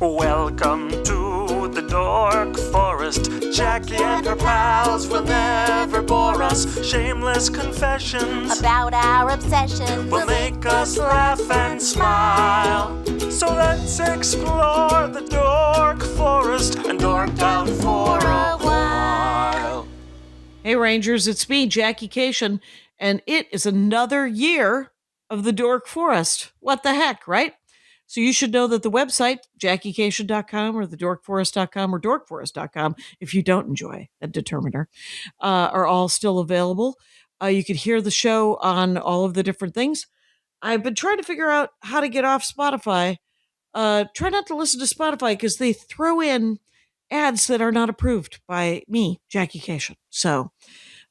Welcome to the Dork Forest. Jackie and her pals will never bore us. Shameless confessions about our obsession will make us laugh and smile. So let's explore the Dork Forest and dork out for a while. Hey Rangers, it's me, Jackie Kashian, and it is another year of the Dork Forest. What the heck, right? So you should know that the website, JackieKashian.com or thedorkforest.com or dorkforest.com, if you don't enjoy a determiner, are all still available. You could hear the show on all of the different things. I've been trying to figure out how to get off Spotify. Try not to listen to Spotify because they throw in ads that are not approved by me, Jackie Kashian. So,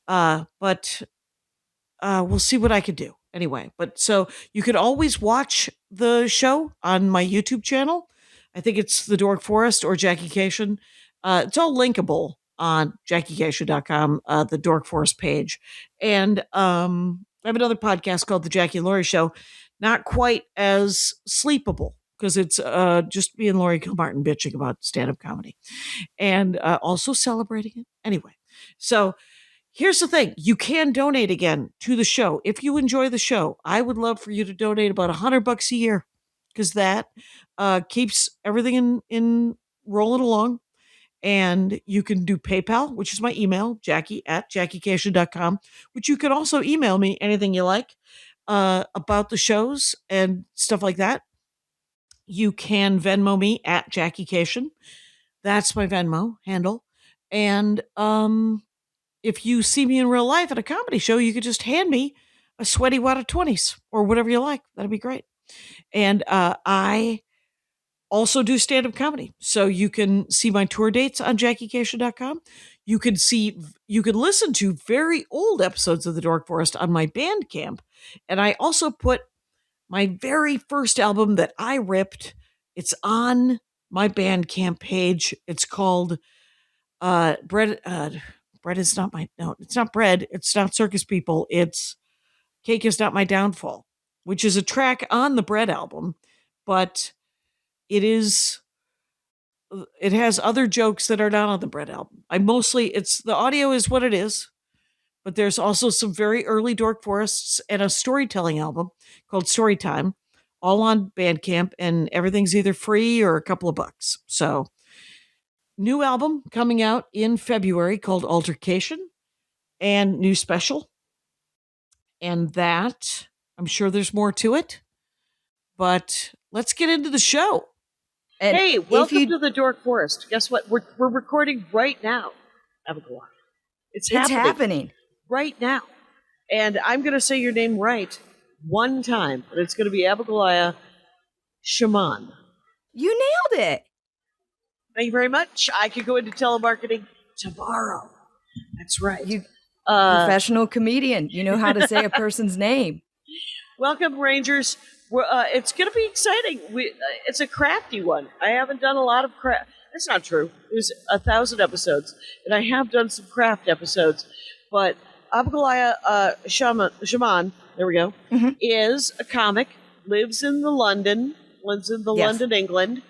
but we'll see what I can do. Anyway, but so you could always watch the show on my YouTube channel. I think it's The Dork Forest or Jackie Kashian. It's all linkable on JackieKashian.com, the Dork Forest page. And I have another podcast called The Jackie and Laurie Show. Not quite as sleepable because it's just me and Laurie Kilmartin bitching about stand-up comedy. And also celebrating it. Anyway, so here's the thing. You can donate again to the show. If you enjoy the show, I would love for you to donate about $100 a year because that keeps everything in rolling along. And you can do PayPal, which is my email, Jackie@JackieKashian.com, which you can also email me anything you like about the shows and stuff like that. You can Venmo me at Jackie Kashian. That's my Venmo handle. And if you see me in real life at a comedy show, you could just hand me a sweaty wad of 20s or whatever you like. That'd be great. And I also do stand-up comedy. So you can see my tour dates on JackieKashian.com. You can listen to very old episodes of The Dork Forest on my Bandcamp. And I also put my very first album that I ripped. It's on my Bandcamp page. It's called Bread is not it's not bread. It's not circus people. It's Cake is Not My Downfall, which is a track on the Bread album, but it has other jokes that are not on the Bread album. The audio is what it is, but there's also some very early Dork Forests and a storytelling album called Storytime, all on Bandcamp, and everything's either free or a couple of bucks. So, new album coming out in February called Altercation, and new special. And that, I'm sure there's more to it, but let's get into the show. And hey, welcome to the Dork Forest. Guess what? We're recording right now, Abigoliah. It's happening right now. And I'm going to say your name right one time, and it's going to be Abigoliah Schamaun. You nailed it. Thank you very much. I could go into telemarketing tomorrow. That's right. You professional comedian. You know how to say a person's name. Welcome, Rangers. It's going to be exciting. It's a crafty one. I haven't done a lot of craft. That's not true. There's 1,000 episodes, and I have done some craft episodes. But Abigoliah Schamaun, there we go, is a comic, lives in London, England,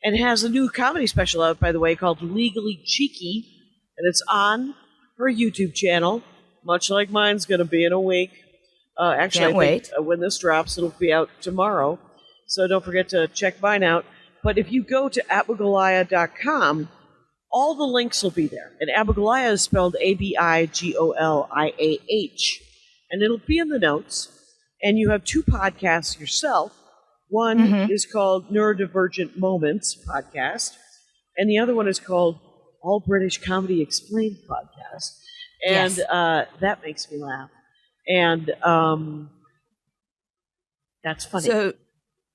and has a new comedy special out, by the way, called Legally Cheeky. And it's on her YouTube channel, much like mine's going to be in a week. Actually, Can't wait. When this drops, it'll be out tomorrow. So don't forget to check mine out. But if you go to Abigoliah.com, all the links will be there. And Abigoliah is spelled Abigoliah. And it'll be in the notes. And you have 2 podcasts yourself. One is called Neurodivergent Moments Podcast, and the other one is called All British Comedy Explained Podcast. And that makes me laugh. And that's funny. So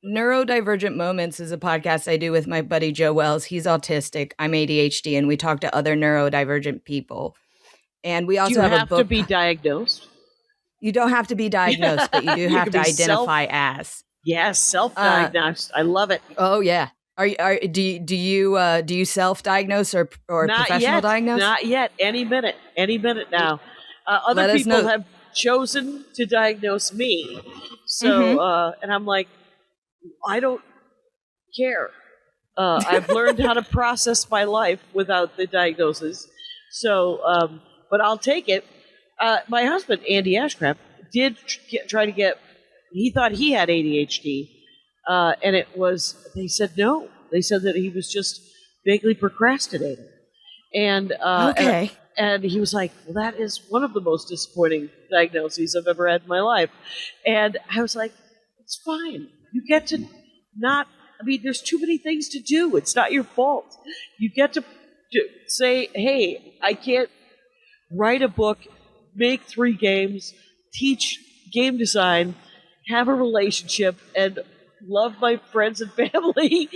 Neurodivergent Moments is a podcast I do with my buddy Joe Wells. He's autistic. I'm ADHD, and we talk to other neurodivergent people. And we also have a book. Do you have to be diagnosed? You don't have to be diagnosed, but you do have to identify as. Yes, self-diagnosed. I love it. Oh yeah. Do you self-diagnose or professional diagnose? Not yet. Any minute now. Other people have chosen to diagnose me. So and I'm like, I don't care. I've learned how to process my life without the diagnosis. So, but I'll take it. My husband, Andy Ashcraft, did try to get, he thought he had ADHD. And they said no. They said that he was just vaguely procrastinating. And, Okay. and he was like, well, that is one of the most disappointing diagnoses I've ever had in my life. And I was like, it's fine. You get to not, there's too many things to do. It's not your fault. You get to say, hey, I can't write a book, make 3 games, teach game design, have a relationship, and love my friends and family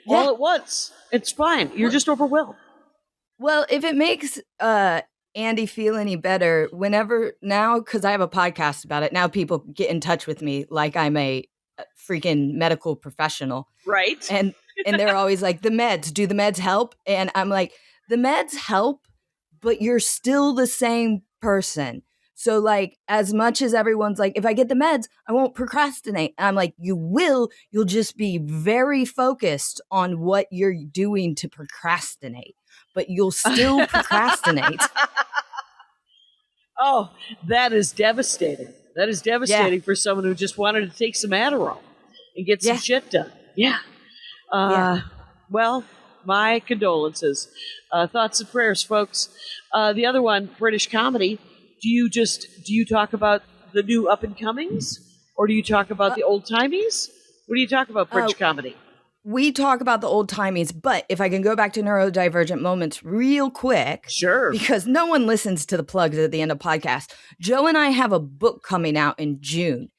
all at once. It's fine. You're just overwhelmed. Well, if it makes Andy feel any better, now, because I have a podcast about it, now people get in touch with me like I'm a freaking medical professional. Right. And they're always like, do the meds help? And I'm like, the meds help, but you're still the same person. So like, as much as everyone's like, if I get the meds, I won't procrastinate. And I'm like, you'll just be very focused on what you're doing to procrastinate, but you'll still procrastinate. Oh, that is devastating. That is devastating for someone who just wanted to take some Adderall and get some shit done. Yeah. Well, my condolences. Thoughts and prayers, folks. The other one, British comedy. Do you talk about the new up and comings, or do you talk about the old timies? What do you talk about British comedy? We talk about the old timies, but if I can go back to neurodivergent moments real quick. Sure. Because no one listens to the plugs at the end of podcasts. Joe and I have a book coming out in June.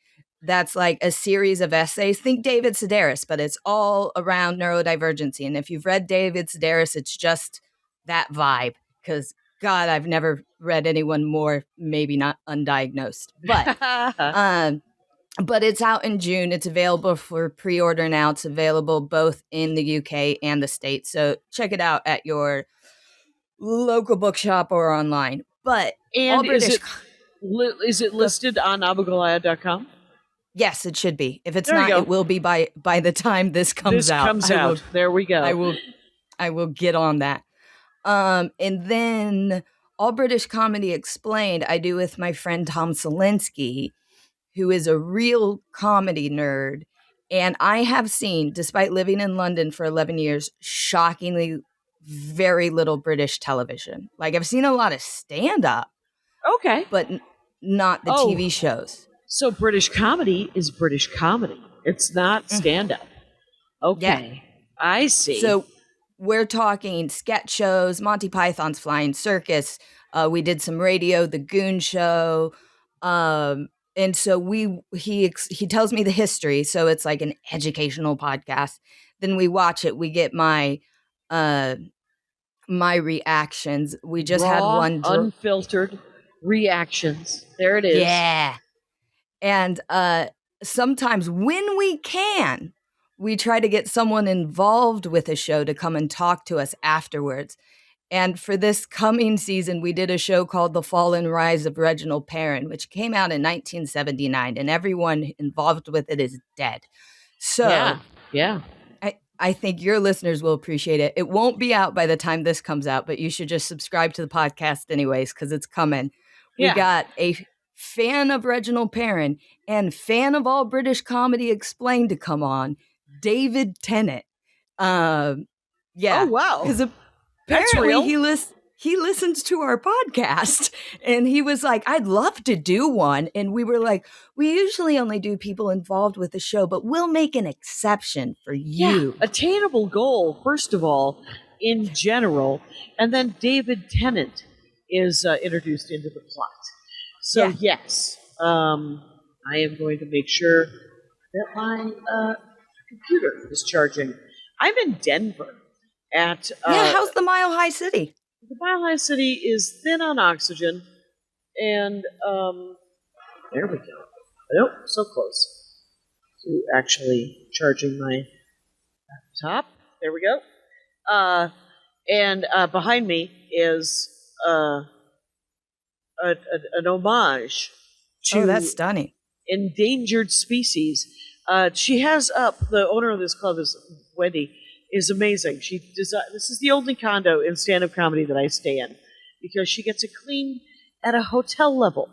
That's like a series of essays. Think David Sedaris, but it's all around neurodivergency. And if you've read David Sedaris, it's just that vibe. Because, God, I've never read anyone more, maybe not undiagnosed. But it's out in June. It's available for pre-order now. It's available both in the UK and the States. So check it out at your local bookshop or online. But is it listed on Abigoliah.com? Yes, it should be. If it's not, it will be by the time this comes out. There we go. I will get on that. And then All British Comedy Explained, I do with my friend Tom Selinsky, who is a real comedy nerd. And I have seen, despite living in London for 11 years, shockingly very little British television. Like, I've seen a lot of stand-up. Okay. But not the TV shows. So British comedy is British comedy. It's not stand-up. Okay. Yeah. I see. So we're talking sketch shows, Monty Python's Flying Circus. We did some radio, The Goon Show. And so he tells me the history. So it's like an educational podcast. Then we watch it. We get my reactions. We just had one unfiltered reactions. There it is. Yeah. And sometimes when we can, we try to get someone involved with a show to come and talk to us afterwards. And for this coming season, we did a show called The Fall and Rise of Reginald Perrin, which came out in 1979, and everyone involved with it is dead. So yeah. I think your listeners will appreciate it. It won't be out by the time this comes out, but you should just subscribe to the podcast anyways, because it's coming. We got a fan of Reginald Perrin and fan of All British Comedy Explained to come on, David Tennant. Oh, wow. Because apparently he listens to our podcast, and he was like, I'd love to do one. And we were like, we usually only do people involved with the show, but we'll make an exception for you. Yeah, attainable goal, first of all, in general. And then David Tennant is introduced into the plot. So, yes, I am going to make sure that my computer is charging. I'm in Denver at... how's the Mile High City? The Mile High City is thin on oxygen, and there we go. Nope, so close to actually charging my laptop. There we go. And behind me is... an homage to that's stunning. Endangered species. She has up, the owner of this club is Wendy, is amazing. This is the only condo in stand-up comedy that I stay in because she gets it clean at a hotel level,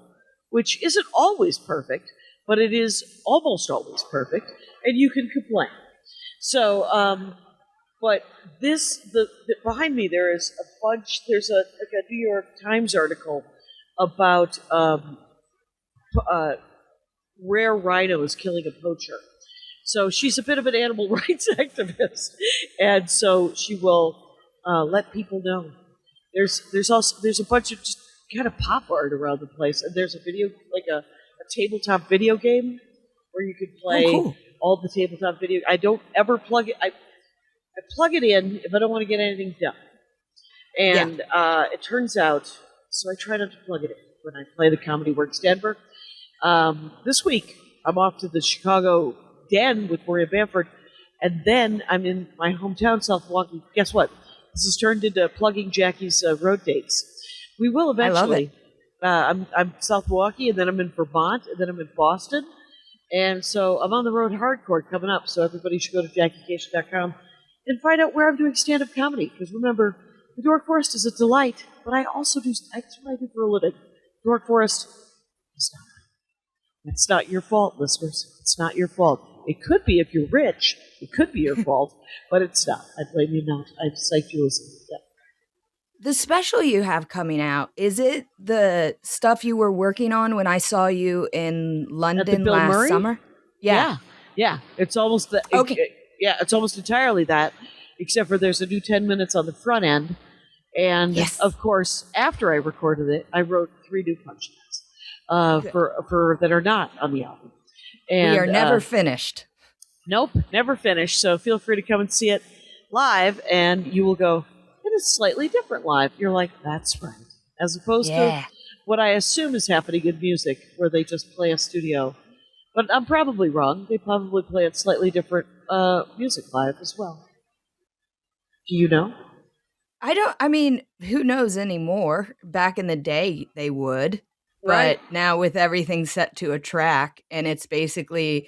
which isn't always perfect, but it is almost always perfect, and you can complain. So, but behind me there is a bunch. There's a New York Times article about rare rhinos killing a poacher. So she's a bit of an animal rights activist, and so she will let people know. There's a bunch of just kind of pop art around the place, and there's a video like a tabletop video game where you could play all the tabletop video. I don't ever plug it. I plug it in if I don't want to get anything done, and it turns out. So I try not to plug it in when I play the Comedy Works Denver. This week I'm off to the Chicago Den with Maria Bamford, and then I'm in my hometown, South Milwaukee. Guess what? This has turned into plugging Jackie's road dates. We will eventually. I love it. I'm South Milwaukee, and then I'm in Vermont, and then I'm in Boston, and so I'm on the road hardcore coming up. So everybody should go to JackieCation.com and find out where I'm doing stand-up comedy. Because remember, the Dork Forest is a delight, but I also do. That's what I do for a living. Dork Forest is not. It's not your fault, listeners. It's not your fault. It could be if you're rich. It could be your fault, but it's not. I blame you not. I psyched you as The special you have coming out, is it the stuff you were working on when I saw you in London last Murray? summer? Yeah. It's almost it's almost entirely that, except for there's a new 10 minutes on the front end. And of course, after I recorded it, I wrote 3 new punchlines for that are not on the album. And we are never finished. Nope, never finished. So feel free to come and see it live, and you will go, it is slightly different live. You're like, that's right. As opposed to what I assume is happening in music, where they just play a studio. But I'm probably wrong. They probably play it slightly different music live as well. Do you know? I mean, who knows anymore? Back in the day, they would. Right. But now with everything set to a track, and it's basically,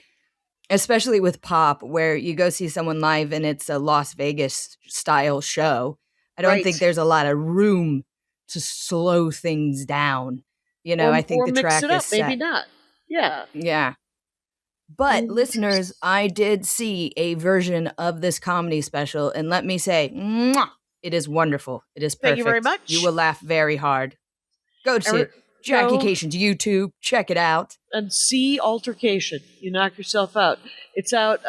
especially with pop, where you go see someone live and it's a Las Vegas style show, I don't think there's a lot of room to slow things down. You know, I think the track mix it up, is set. maybe not. Yeah. Yeah. But listeners, I did see a version of this comedy special, and let me say, mwah, it is wonderful. It is perfect. Thank you very much. You will laugh very hard. Go to Jackie Cation's YouTube. Check it out. And see Altercation. You knock yourself out. It's out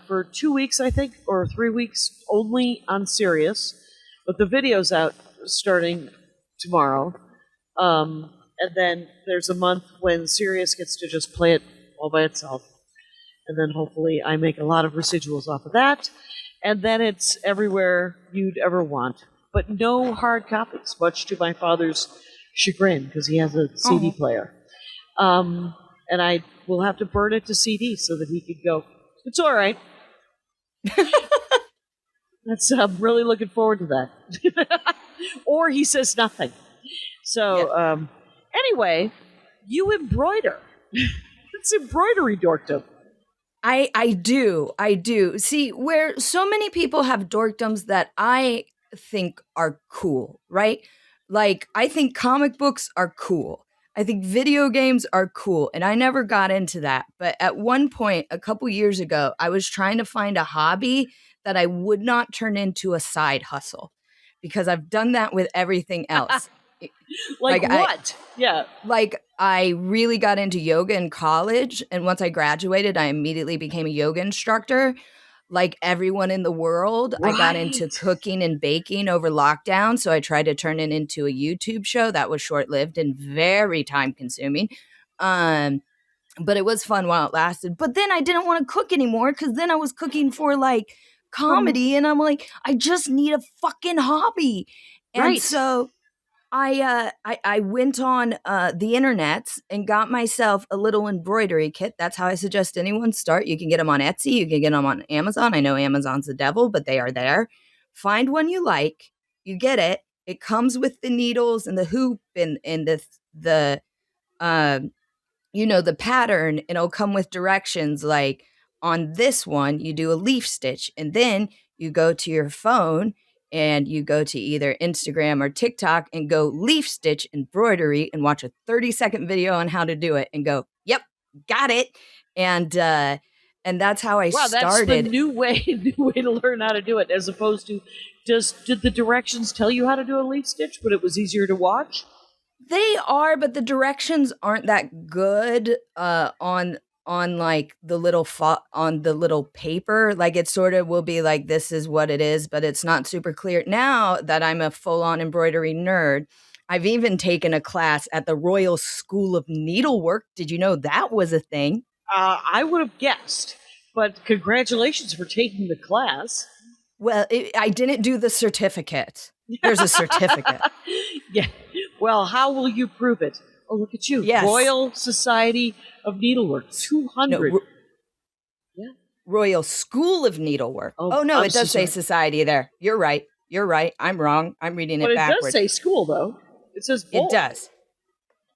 for 2 weeks, I think, or 3 weeks only on Sirius. But the video's out starting tomorrow. And then there's a month when Sirius gets to just play it all by itself. And then hopefully I make a lot of residuals off of that. And then it's everywhere you'd ever want. But no hard copies, much to my father's chagrin, because he has a CD player. And I will have to burn it to CD so that he could go, it's all right. I'm really looking forward to that. Or he says nothing. So, anyway, you embroider. It's embroidery dorkdom. I do. See, where so many people have dorkdoms that I think are cool, right? Like, I think comic books are cool. I think video games are cool. And I never got into that. But at one point, a couple years ago, I was trying to find a hobby that I would not turn into a side hustle, because I've done that with everything else. Like what? Like, I really got into yoga in college. And once I graduated, I immediately became a yoga instructor. Like everyone in the world, I got into cooking and baking over lockdown. So I tried to turn it into a YouTube show. That was short-lived and very time-consuming. But it was fun while it lasted. But then I didn't want to cook anymore, because then I was cooking for like comedy. And I'm like, I just need a fucking hobby. And so I went on the internet and got myself a little embroidery kit. That's how I suggest anyone start. You can get them on Etsy. You can get them on Amazon. I know Amazon's the devil, but they are there. Find one you like. You get it. It comes with the needles and the hoop and the pattern. And it'll come with directions. Like on this one, you do a leaf stitch, and then you go to your phone and you go to either Instagram or TikTok and go leaf stitch embroidery and watch a 30-second video on how to do it and go, yep, got it. And that's how I Wow, that's the started. new way to learn how to do it, as opposed to did the directions tell you how to do a leaf stitch, but it was easier to watch? They are, but the directions aren't that good on like the little on the little paper. Like it sort of will be like, this is what it is, but it's not super clear. Now that I'm a full-on embroidery nerd, I've even taken a class at the Royal School of Needlework. Did you know that was a thing? I would have guessed, but congratulations for taking the class. Well, I didn't do the certificate. There's a certificate. Yeah. Well, how will you prove it? Oh, look at you. Yes. Royal Society of Needlework, 200. No, Yeah. Royal School of Needlework. Oh, No, I'm it does so say sorry. society there. You're right. I'm wrong. I'm reading But it it backwards. does say school, though. It says It both. does.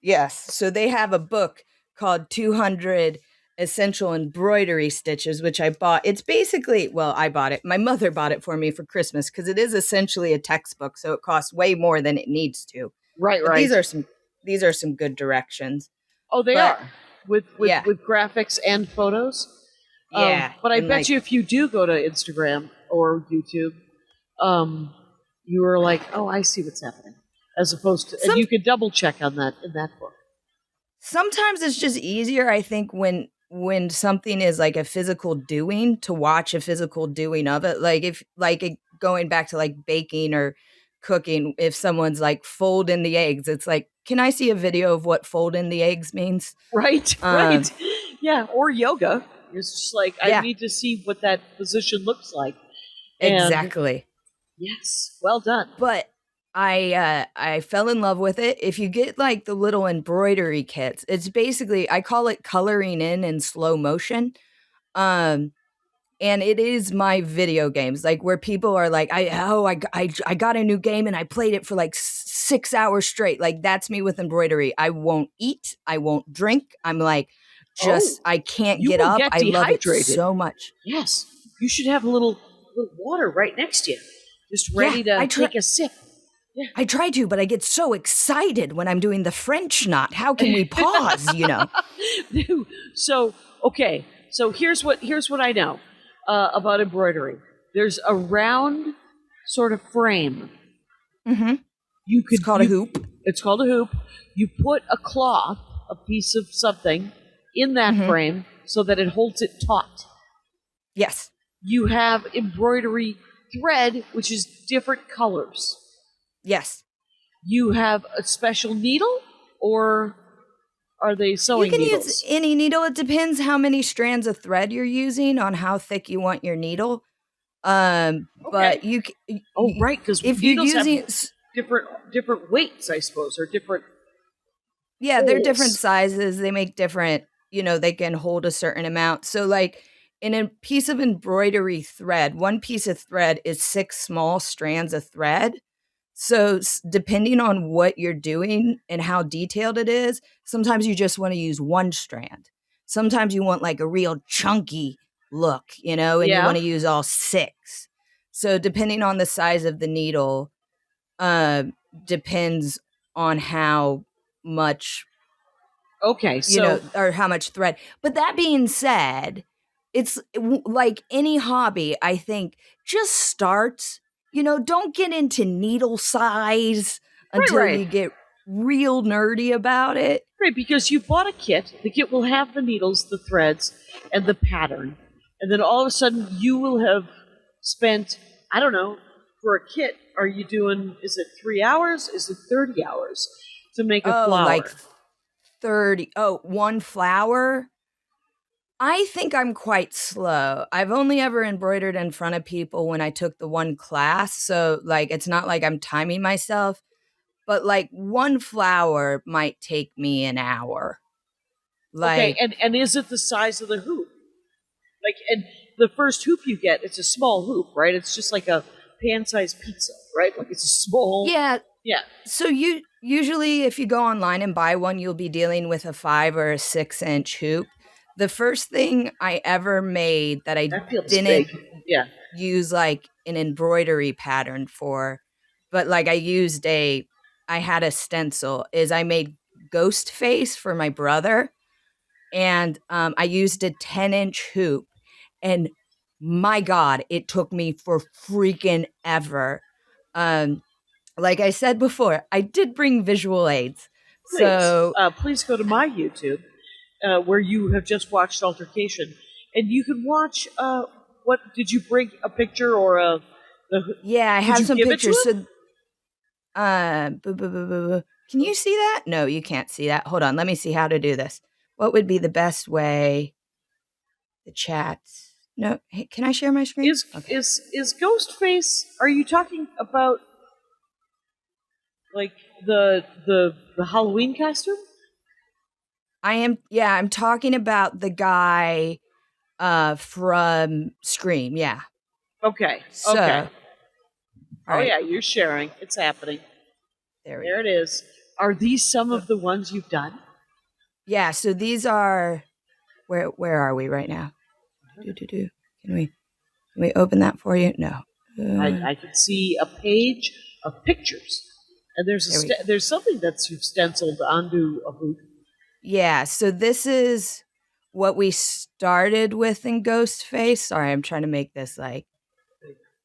Yes. So they have a book called 200 Essential Embroidery Stitches, which I bought. It's basically, well, I bought it. My mother bought it for me for Christmas because it is essentially a textbook. So it costs way more than it needs to. Right, But right. these are some good directions. Oh, they But- are. With graphics and photos. Yeah. But I and bet like- you if you do go to Instagram or YouTube, you are like, oh, I see what's happening. As opposed to, and you could double check on that in that book. Sometimes it's just easier, I think, when something is like a physical doing, to watch a physical doing of it. Like if going back to like baking or cooking, if someone's like folding the eggs, it's like, can I see a video of what folding the eggs means? Right, right. Yeah, or yoga. It's just like, Yeah. I need to see what that position looks like. And- Exactly. Yes, well done. But I fell in love with it. If you get like the little embroidery kits, it's basically, I call it coloring in slow motion. And it is my video games, like where people are like, I got a new game and I played it for like 6 hours straight. Like that's me with embroidery. I won't eat. I won't drink. I'm like, I can't you get will up. get I love it dehydrated. so much. Yes, you should have a little water right next to you, just ready I to take a sip. I try to, but I get so excited when I'm doing the French knot. How can we pause, you know? So, okay. So here's what I know about embroidery. There's a round sort of frame. Mm-hmm. It's called a hoop. It's called a hoop. You put a cloth, a piece of something, in that frame so that it holds it taut. Yes. You have embroidery thread, which is different colors. Yes. You have a special needle, or are they sewing You can needles? use any needle. It depends how many strands of thread you're using on how thick you want your needle. But you Oh, right, because if you're needles using have different weights, I suppose, or different. yeah, they're different holes. sizes. They make different, they can hold a certain amount. So like in a piece of embroidery thread, one piece of thread is 6 small strands of thread. So depending on what you're doing and how detailed it is, sometimes you just want to use one strand. Sometimes you want like a real chunky look, and you Yeah. want to use all 6. So depending on the size of the needle, depends on how much, Okay, so or how much thread. But that being said, it's like any hobby, I think, just start. Don't get into needle size until right. you get real nerdy about it. right, because you bought a kit. The kit will have the needles, the threads, and the pattern, and then all of a sudden you will have spent, I don't know, for a kit. Are you doing? Is it 3 hours? Is it 30 hours to make a flower? Like 30. Oh, one flower? I think I'm quite slow. I've only ever embroidered in front of people when I took the one class. So, like, it's not like I'm timing myself, but like one flower might take me an hour. Like, okay, and is it the size of the hoop? Like, and the first hoop you get, it's a small hoop, right? It's just like a pan-sized pizza, right? Like it's a small. yeah. Yeah. So usually if you go online and buy one, you'll be dealing with a 5 or a 6-inch hoop. The first thing I ever made that I That feels didn't big. Yeah. use like an embroidery pattern for, but like I had a stencil. Is I made ghost face for my brother, and I used a 10-inch hoop, and my God, it took me for freaking ever. Like I said before, I did bring visual aids. So Please go to my YouTube, where you have just watched Altercation, and you can watch. What did you bring a picture or a? yeah, I Did have you some give it to pictures. him? Can you see that? No, you can't see that. Hold on, let me see how to do this. What would be the best way? The chats. No, hey, can I share my screen? Is Ghostface? Are you talking about like the Halloween costume? I am. Yeah, I'm talking about the guy from Scream. Yeah. Okay. So, Okay. all Oh right. yeah, you're sharing. It's happening. There we There go. it is. Are these some of the ones you've done? Yeah. So these are. Where are we right now? Can we open that for you? No. I can see a page of pictures, and there's something that's you've stenciled onto a hoop. Yeah. So this is what we started with in Ghostface. Sorry, I'm trying to make this like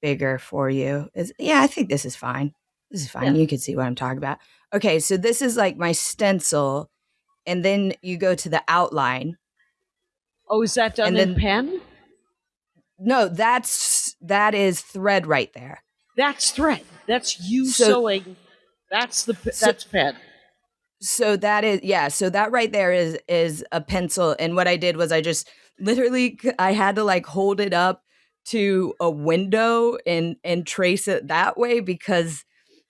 bigger for you. I think this is fine. This is fine. Yeah. You can see what I'm talking about. Okay, so this is like my stencil, and then you go to the outline. Oh, is that done And in then- pen? No, that is thread right there. That's thread. That's you So- sewing. That's pen. So that is so that right there is a pencil, and what I did was I just literally I had to like hold it up to a window and trace it that way because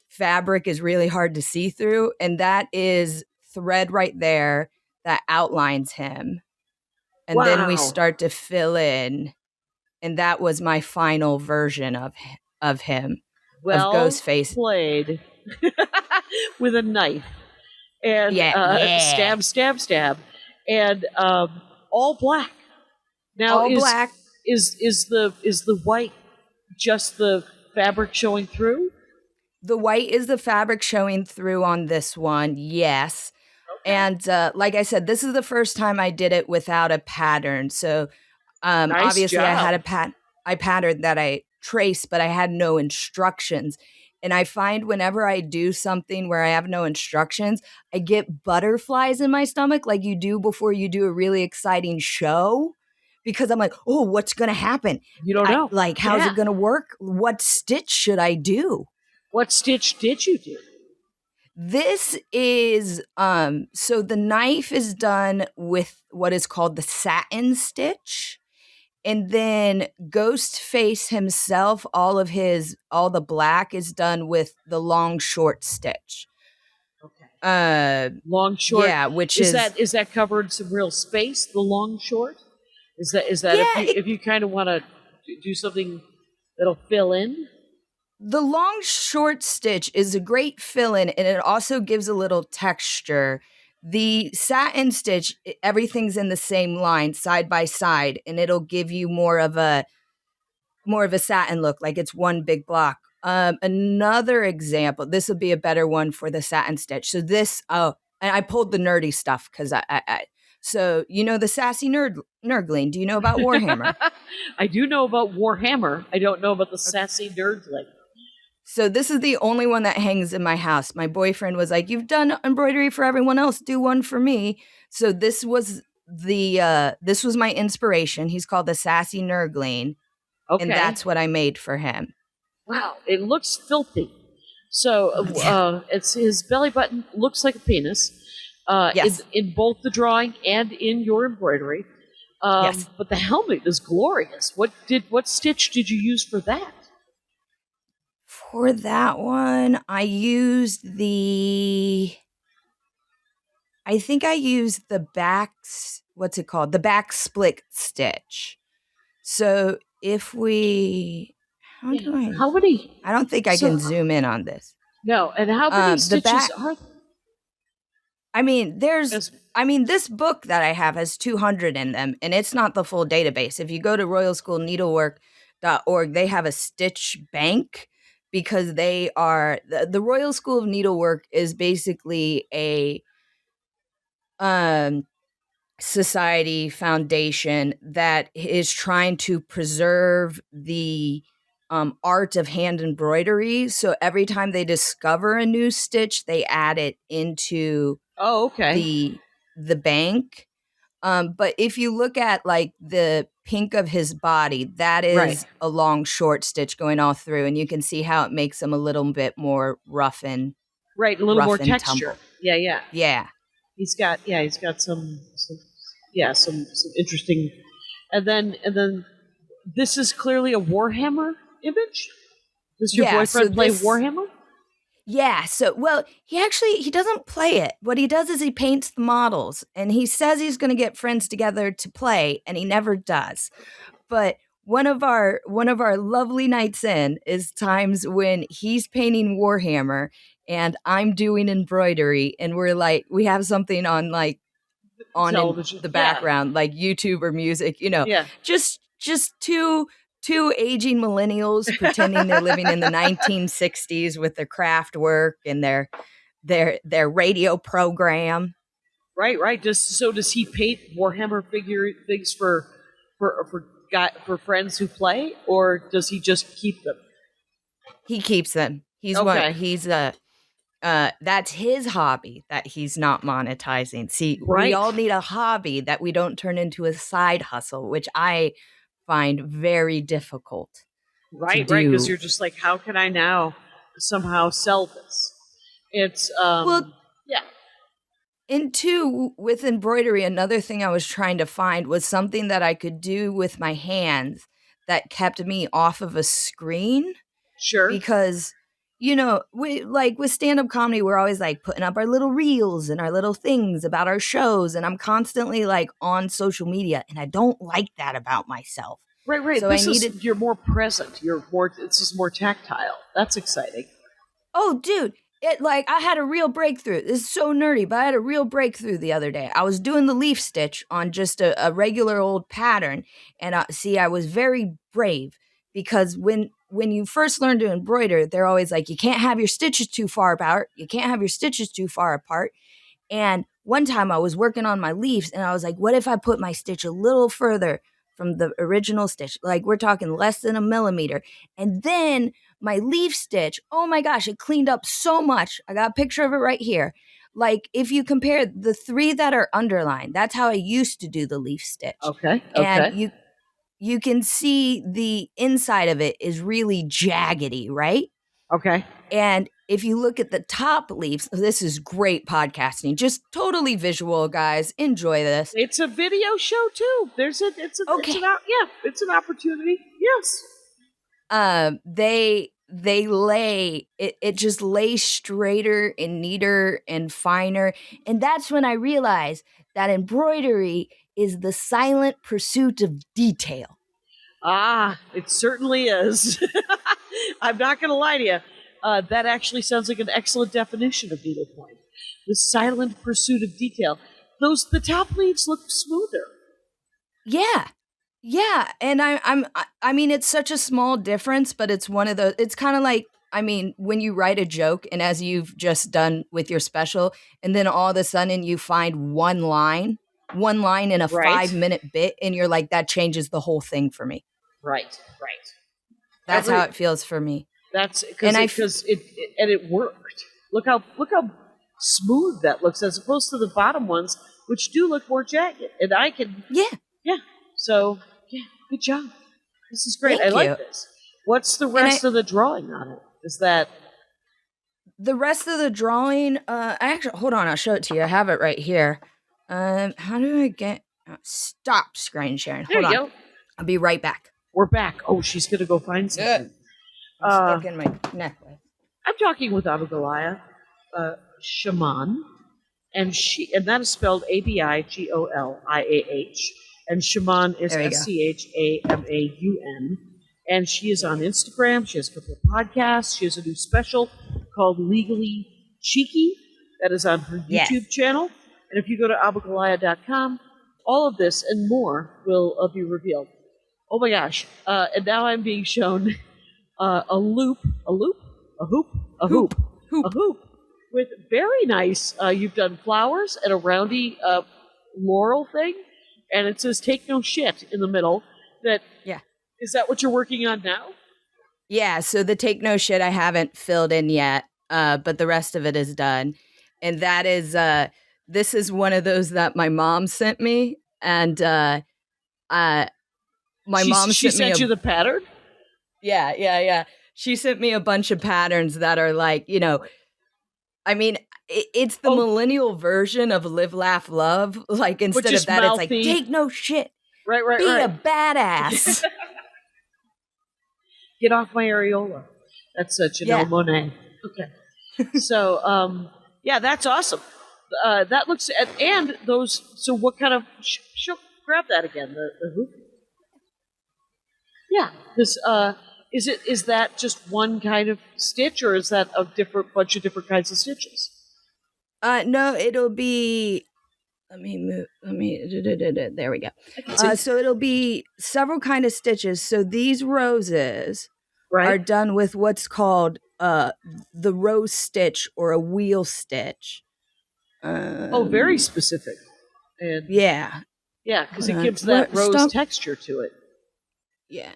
fabric is really hard to see through, and that is thread right there that outlines him. And then we Wow. start to fill in, and that was my final version of him. Well Ghostface. played with a knife and stab, stab, stab, and all black. Now All black. Is the white just the fabric showing through? The white is the fabric showing through on this one, yes. Okay. And like I said, this is the first time I did it without a pattern. So Nice obviously I job. had I patterned that I traced, but I had no instructions. And I find whenever I do something where I have no instructions, I get butterflies in my stomach like you do before you do a really exciting show. Because I'm like, oh, what's going to happen? You don't know. How's Yeah. it going to work? What stitch should I do? What stitch did you do? This is so the knife is done with what is called the satin stitch. And then Ghostface himself, all the black is done with the long short stitch. Okay. Long short. Yeah, which is that covered some real space? The long short. Is that if you kind of want to do something that'll fill in? The long short stitch is a great fill-in, and it also gives a little texture. The satin stitch, everything's in the same line, side by side, and it'll give you more of a satin look, like it's one big block. Another example, this would be a better one for the satin stitch. So this, and I pulled the nerdy stuff because so you know the sassy nerdling. Do you know about Warhammer? I do know about Warhammer. I don't know about the sassy nerdling. So this is the only one that hangs in my house. My boyfriend was like, "You've done embroidery for everyone else. Do one for me." So this was my inspiration. He's called the Sassy Nerdling, Okay. and that's what I made for him. Wow, it looks filthy. So it's his belly button looks like a penis. Yes. in both the drawing and in your embroidery. Yes. But the helmet is glorious. What stitch did you use for that? For that one, I used the backs. What's it called? The back split stitch. So if we, How many? I don't think I can zoom in on this. No, and how many stitches are? I mean, this book that I have has 200 in them, and it's not the full database. If you go to Royal School Needlework, stitch.org. They have a stitch bank because they are the Royal School of Needlework is basically a society foundation that is trying to preserve the art of hand embroidery. So every time they discover a new stitch, they add it into Oh, okay. the bank. But if you look at like the pink of his body, that is Right. a long short stitch going all through, and you can see how it makes him a little bit more Right, a little more rough and texture. tumble. Yeah, yeah. Yeah. He's got some interesting, and then this is clearly a Warhammer image. Does your Yeah, so boyfriend play this Warhammer? Yeah, so well, he doesn't play it. What he does is he paints the models and he says he's going to get friends together to play and he never does. But one of our lovely nights in is times when he's painting Warhammer and I'm doing embroidery and we have something on on in Television. the Yeah, background like YouTube or music, yeah. just two aging millennials pretending they're living in the 1960s with their craft work and their radio program. Right. Does he paint Warhammer figs for friends who play, or does he just keep them? He keeps them. Okay. That's his hobby that he's not monetizing. See, we Right. all need a hobby that we don't turn into a side hustle, which I find very difficult to Right, because do. you're just like, how can I now somehow sell this? It's Well, yeah. and two, with embroidery, another thing I was trying to find was something that I could do with my hands that kept me off of a screen. Sure. Because, we like with stand-up comedy, we're always like putting up our little reels and our little things about our shows. And I'm constantly like on social media, and I don't like that about myself. Right. So I needed You're more present. This is more tactile. That's exciting. Oh, dude, I had a real breakthrough. This is so nerdy, but I had a real breakthrough the other day. I was doing the leaf stitch on just a regular old pattern, and I was very brave because when you first learn to embroider, they're always like, you can't have your stitches too far apart. You can't have your stitches too far apart. And one time I was working on my leaves, and I was like, what if I put my stitch a little further from the original stitch? Like we're talking less than a millimeter, and then my leaf stitch, oh my gosh, it cleaned up so much. I got a picture of it right here. Like if you compare the three that are underlined, that's how I used to do the leaf stitch. Okay. And you can see the inside of it is really jaggedy, right? Okay. And if you look at the top leaves, this is great podcasting, just totally visual, guys. Enjoy this. It's a video show too. Okay. It's an opportunity. Yes. They lay it just lays straighter and neater and finer, and that's when I realized that embroidery is the silent pursuit of detail. Ah, it certainly is. I'm not going to lie to you. That actually sounds like an excellent definition of needlepoint. The silent pursuit of detail. The top leaves look smoother. Yeah, and I mean it's such a small difference, but it's one of those. It's kind of like, I mean, when you write a joke, and as you've just done with your special, and then all of a sudden you find one line in a Right. 5-minute bit, and you're like, that changes the whole thing for me. Right. That's how it feels for me. That's And because it worked. Look how smooth that looks as opposed to the bottom ones, which do look more jagged. And I can Yeah. So good job. This is great. Thank I like you. this. What's the rest of the drawing on it? Is that The rest of the drawing, hold on, I'll show it to you. I have it right here. How do I get stop screen sharing? there Hold you on. go? I'll be right back. We're back. Oh, she's gonna go find something. I'm stuck in my necklace. I'm talking with Abigoliah, Schamaun, and that is spelled Abigoliah, and Schamaun is There we go. Schamaun, and she is on Instagram. She has a couple of podcasts. She has a new special called Legally Cheeky that is on her Yes. YouTube channel. And if you go to abigoliah.com, all of this and more will be revealed. Oh my gosh! And now I'm being shown a loop, a loop, a hoop, a hoop, a hoop with very nice. You've done flowers and a roundy laurel thing, and it says "Take no shit" in the middle. That Yeah. is that what you're working on now? Yeah, so the take no shit I haven't filled in yet, but the rest of it is done. And that is this is one of those that my mom sent me, and my mom She sent me sent you the pattern. yeah. She sent me a bunch of patterns that are like, I mean, it's the millennial version of live, laugh, love. Like instead is of that, mouthy. it's like take no shit, Right, be right. a badass. Get off my areola. That's Janelle Monáe. Okay. So, yeah, that's awesome. That looks and those. So, what kind of? Grab that again. The hoop. Yeah. This. Is that just one kind of stitch, or is that a bunch of different kinds of stitches? No, it'll be. Let me move. There we go. So it'll be several kind of stitches. So these roses are done with what's called the rose stitch or a wheel stitch. Very specific. And yeah, because it gives that rose texture to it. Yeah,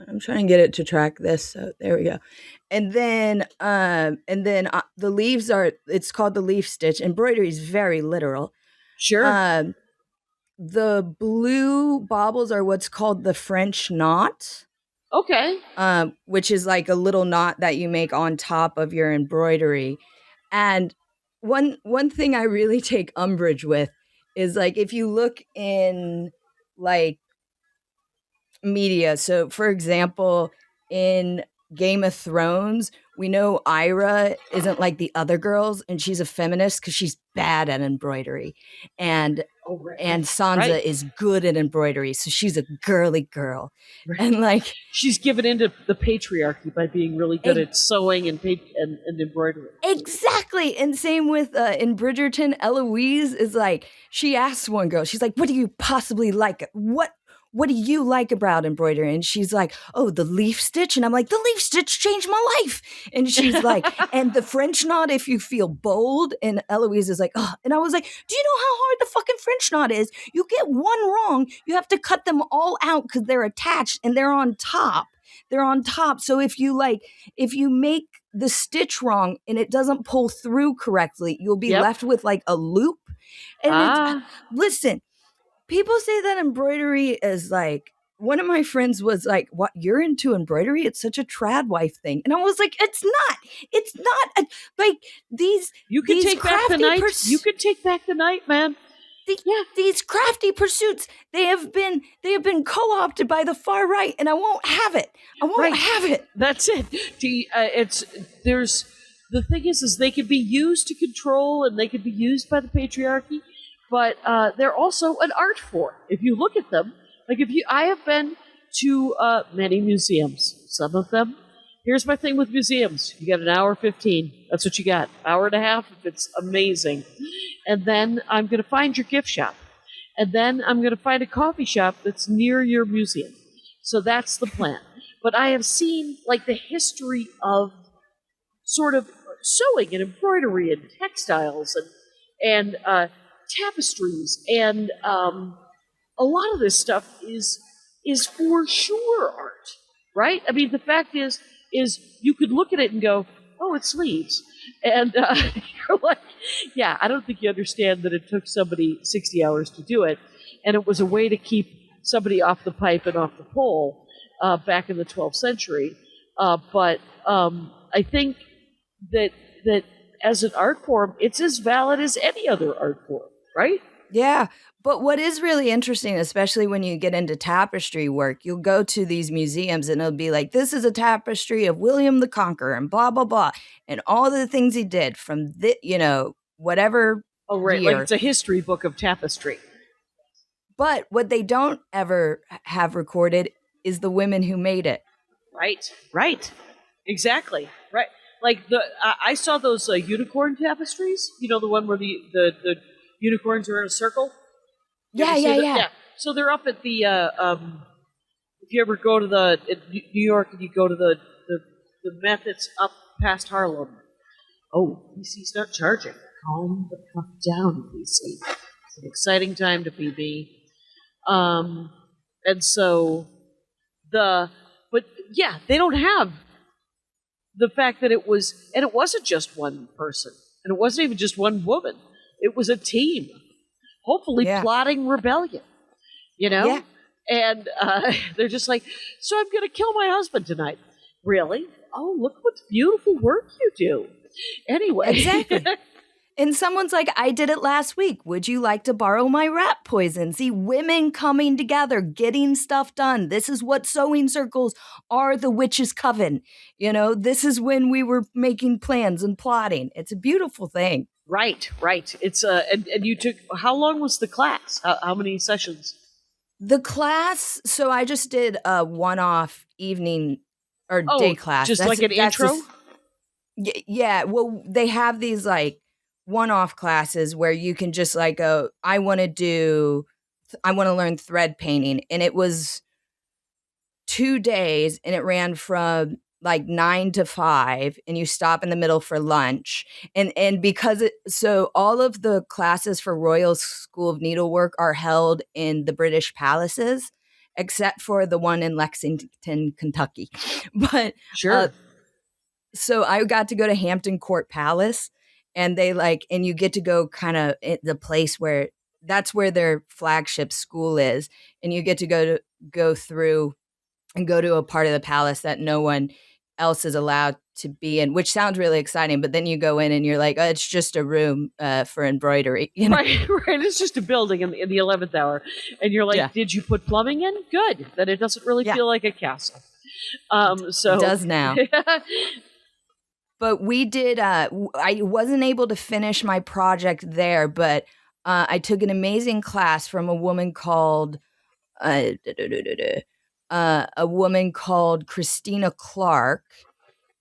I'm trying to get it to track this. So there we go. And then the leaves are. It's called the leaf stitch. Embroidery is very literal. Sure. The blue baubles are what's called the French knot. Okay. Which is like a little knot that you make on top of your embroidery. And one thing I really take umbrage with is like if you look in like media. So for example, in Game of Thrones, we know Ira isn't like the other girls, and she's a feminist because she's bad at embroidery, and Sansa is good at embroidery, so she's a girly girl, and like she's given into the patriarchy by being really good at sewing and embroidery. Exactly, and same with in Bridgerton, Eloise is like she asks one girl, she's like, "What do you possibly like? What do you like about embroidery?" And she's like, "Oh, the leaf stitch." And I'm like, "The leaf stitch changed my life." And she's like, "And the French knot if you feel bold." And Eloise is like, "Oh." And I was like, "Do you know how hard the fucking French knot is? You get one wrong, you have to cut them all out because they're attached and they're on top. They're on top. So if you make the stitch wrong and it doesn't pull through correctly, you'll be left with like a loop." And listen, people say that embroidery is like, one of my friends was like, "What, you're into embroidery? It's such a trad wife thing." And I was like, it's not like these. You can take back the night. You can take back the night, man. These crafty pursuits, they have been co-opted by the far right, and I won't have it. I won't have it. That's it. The thing is they can be used to control, and they can be used by the patriarchy. But they're also an art form. If you look at them, like I have been to many museums. Some of them. Here's my thing with museums: you got an hour 15. That's what you got. Hour and a half if it's amazing, and then I'm going to find your gift shop, and then I'm going to find a coffee shop that's near your museum. So that's the plan. But I have seen like the history of sort of sewing and embroidery and textiles and tapestries, and a lot of this stuff is for sure art, right? I mean, the fact is you could look at it and go, "Oh, it's sleeves," and you're like, "Yeah, I don't think you understand that it took somebody 60 hours to do it, and it was a way to keep somebody off the pipe and off the pole back in the 12th century." But I think that as an art form, it's as valid as any other art form. Right? Yeah. But what is really interesting, especially when you get into tapestry work, you'll go to these museums and it'll be like, "This is a tapestry of William the Conqueror and blah, blah, blah." And all the things he did from whatever. Oh, right. year. Like it's a history book of tapestry. But what they don't ever have recorded is the women who made it. Right. Exactly. Right. Like I saw those unicorn tapestries. You know, the one where the unicorns are in a circle. Yeah. So they're up at the if you ever go to New York and you go to the Met that's up past Harlem. Oh, PC, start charging. Calm the fuck down, PC. It's an exciting time to be me. And so but yeah, they don't have the fact that it wasn't just one person, and it wasn't even just one woman. It was a team, hopefully plotting rebellion, Yeah. And they're just like, so I'm going to kill my husband tonight. Really? Oh, look what beautiful work you do. Anyway. Exactly. And someone's like, I did it last week. Would you like to borrow my rat poison? See, women coming together, getting stuff done. This is what sewing circles are, the witch's coven. This is when we were making plans and plotting. It's a beautiful thing. Right. It's and you took, how long was the class? How many sessions? The class, so I just did a one-off evening or day class. Just like an intro? Yeah, well, they have these like one-off classes where you can just like go, I want to learn thread painting. And it was 2 days and it ran from like 9 to 5 and you stop in the middle for lunch. And because so all of the classes for Royal School of Needlework are held in the British palaces, except for the one in Lexington, Kentucky. But sure. So I got to go to Hampton Court Palace, and and you get to go kind of the place where that's where their flagship school is, and you get to go through and go to a part of the palace that no one else is allowed to be in, which sounds really exciting. But then you go in and you're like, oh, it's just a room for embroidery. Right. It's just a building in the 11th hour. And you're like, Did you put plumbing in? Good. Then it doesn't really feel like a castle. So it does now. But we did, I wasn't able to finish my project there, but I took an amazing class from a woman called Christina Clark.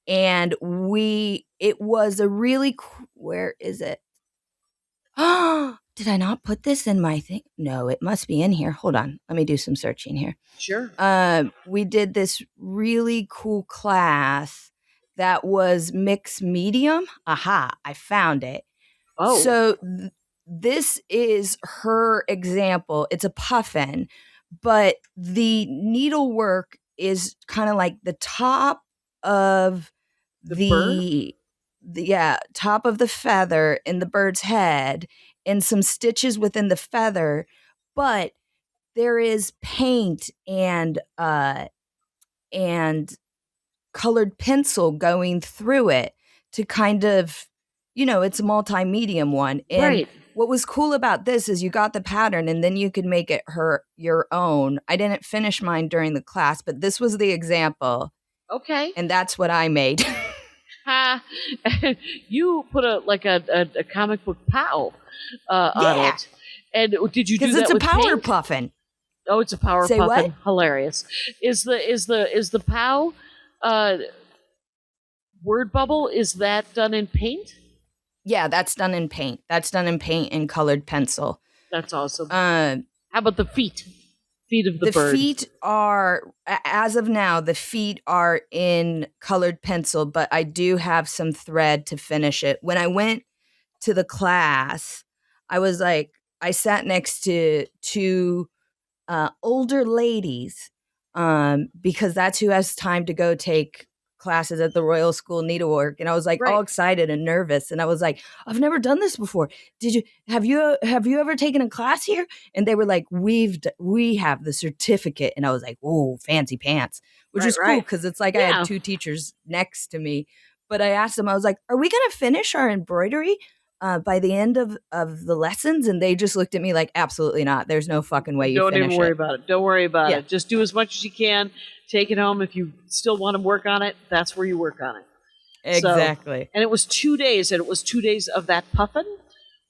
And it was a really, where is it? Oh, did I not put this in my thing? No, it must be in here. Hold on. Let me do some searching here. Sure. We did this really cool class that was mixed medium. Aha, I found it. Oh. So this is her example. It's a puffin, but the needlework is kind of like the top of the top of the feather in the bird's head and some stitches within the feather, but there is paint and colored pencil going through it to kind of, it's a multi-medium one. And what was cool about this is you got the pattern and then you could make it your own. I didn't finish mine during the class, but this was the example. Okay. And that's what I made. You put a comic book POW on it. And did you do that with it's a power paint? puffin. Oh, it's a power Say puffin. What? Hilarious. Is the POW word bubble, is that done in paint? Yeah, that's done in paint. That's done in paint and colored pencil. That's awesome. How about the feet? Feet of the bird. The feet are, as of now, the feet are in colored pencil, but I do have some thread to finish it. When I went to the class, I sat next to two older ladies because that's who has time to go take classes at the Royal School of Needlework. And I was all excited and nervous. And I was like, I've never done this before. Have you ever taken a class here? And they were like, we have the certificate. And I was like, oh, fancy pants, which was cool because it's like I had two teachers next to me. But I asked them, I was like, are we going to finish our embroidery by the end of the lessons? And they just looked at me like, absolutely not. There's no fucking way you finish it. Don't even worry about it. Don't worry about it. Just do as much as you can. Take it home. If you still want to work on it, that's where you work on it. Exactly. And it was 2 days, and it was 2 days of that puffin?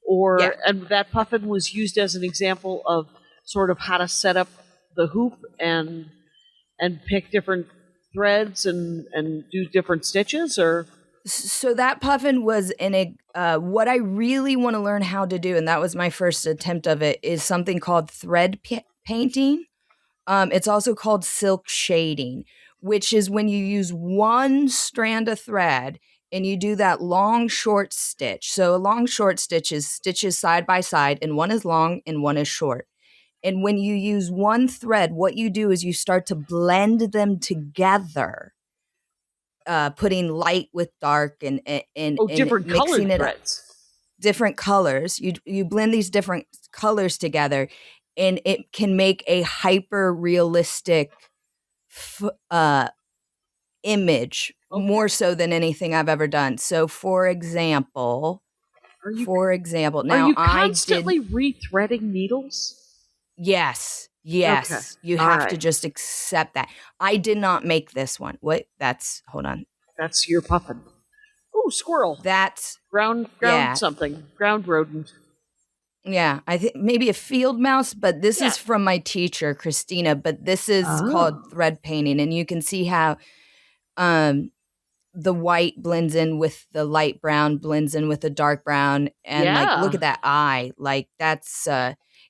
And that puffin was used as an example of sort of how to set up the hoop and pick different threads and do different stitches, or? So that puffin was what I really want to learn how to do, and that was my first attempt of it, is something called thread painting. It's also called silk shading, which is when you use one strand of thread and you do that long short stitch. So a long short stitch is stitches side by side, and one is long and one is short. And when you use one thread, what you do is you start to blend them together, putting light with dark and Different mixing colored it up. threads. Different colors. You blend these different colors together, and it can make a hyper realistic image, more so than anything I've ever done. So, for example, Are you now I constantly rethreading needles? Yes. Okay. You All have right. to just accept that. I did not make this one. Hold on. That's your puffin. Ooh, squirrel. That's Ground yeah. something. Ground rodent. Yeah, I think maybe a field mouse, but this Yeah. is from my teacher, Christina, but this is Oh. called thread painting, and you can see how the white blends in with the light brown, blends in with the dark brown, and like look at that eye. Like that's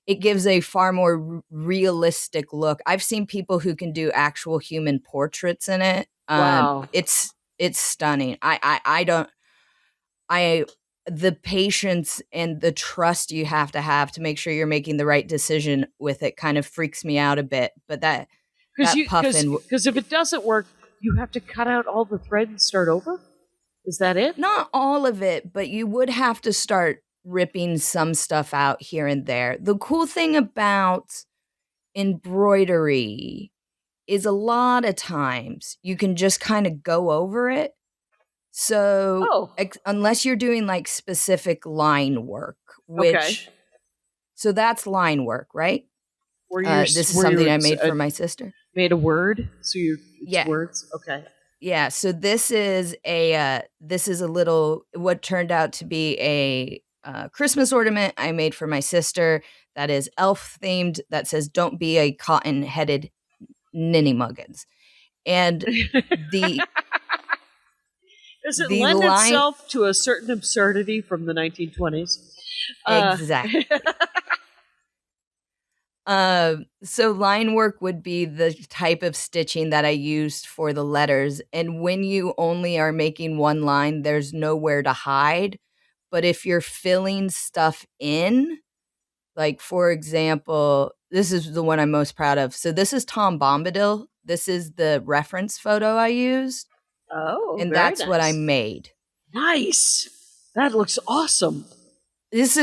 it gives a far more realistic look. I've seen people who can do actual human portraits in it. Wow. It's stunning. I don't the patience and the trust you have to make sure you're making the right decision with it kind of freaks me out a bit. But that puffin, because if it doesn't work, you have to cut out all the thread and start over. Is that it? not all of it, but you would have to start ripping some stuff out here and there. The cool thing about embroidery is a lot of times you can just kind of go over it. So unless you're doing like specific line work, which so that's line work, right? This is something I made for my sister. Made a word, so words. Okay. Yeah. So this is a little what turned out to be a Christmas ornament I made for my sister that is elf themed. That says "Don't be a cotton headed ninny muggins," and the. Does it lend itself to a certain absurdity from the 1920s? Exactly. So line work would be the type of stitching that I used for the letters. And when you only are making one line, there's nowhere to hide. But if you're filling stuff in, like for example, this is the one I'm most proud of. So this is Tom Bombadil. This is the reference photo I used. Oh, and that's nice. What I made. Nice. That looks awesome. This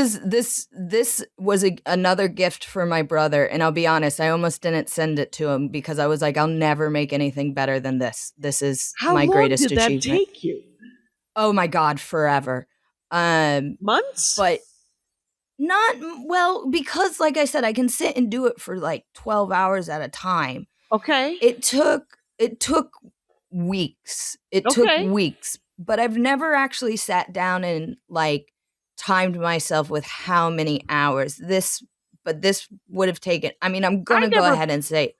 was another gift for my brother, and I'll be honest, I almost didn't send it to him because I was like, I'll never make anything better than this. This is my greatest achievement. How long did that take you? Oh my God, forever. Months? But not well, because like I said, I can sit and do it for like 12 hours at a time. Okay. It took weeks. It took weeks, but I've never actually sat down and like timed myself with how many hours. This would have taken, I mean, I'm going to go ahead and say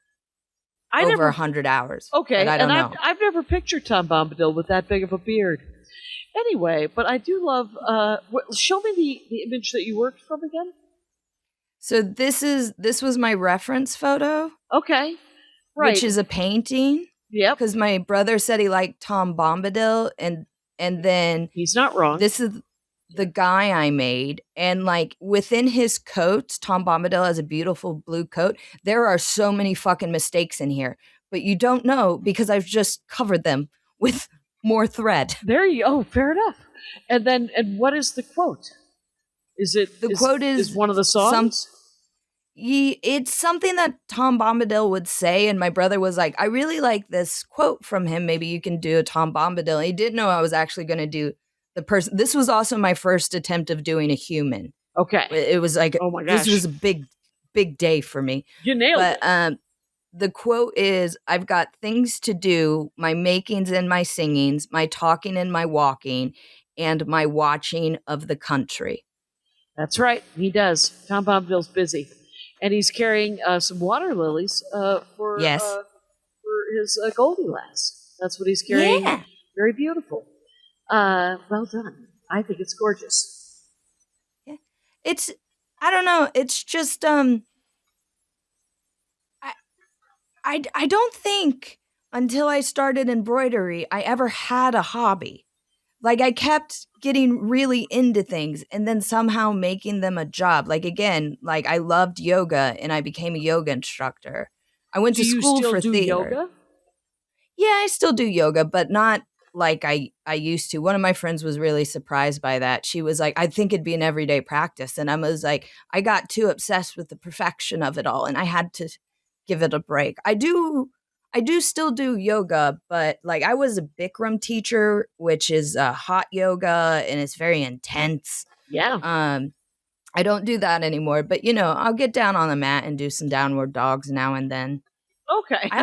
over 100 hours. Okay. But I don't know. I've never pictured Tom Bombadil with that big of a beard. Anyway, but I do love, show me the image that you worked from again. So this was my reference photo. Okay. Right. Which is a painting. Yep. Because my brother said he liked Tom Bombadil, and then he's not wrong. This is the guy I made, and like within his coats, Tom Bombadil has a beautiful blue coat. There are so many fucking mistakes in here, but you don't know because I've just covered them with more thread. There you go. Fair enough. And what is the quote? Is it the quote is one of the songs? It's something that Tom Bombadil would say, and my brother was like, I really like this quote from him. Maybe you can do a Tom Bombadil. And he didn't know I was actually going to do the person. This was also my first attempt of doing a human. Okay. It was like, oh my gosh. This was a big day for me. You nailed it. The quote is, I've got things to do, my makings and my singings, my talking and my walking, and my watching of the country. That's right. He does. Tom Bombadil's busy. And he's carrying some water lilies for his Goldilocks. That's what he's carrying. Yeah. Very beautiful. Well done. I think it's gorgeous. Yeah. I don't think until I started embroidery, I ever had a hobby. Like I kept getting really into things and then somehow making them a job. Like again, like I loved yoga and I became a yoga instructor. I went Do to you school still for do theater. yoga? Yeah, I still do yoga, but not like I used to. One of my friends was really surprised by that. She was like, "I think it'd be an everyday practice." And I was like, I got too obsessed with the perfection of it all and I had to give it a break. I do still do yoga, but like I was a Bikram teacher, which is hot yoga and it's very intense. Yeah. Um I don't do that anymore, but I'll get down on the mat and do some downward dogs now and then. Okay. I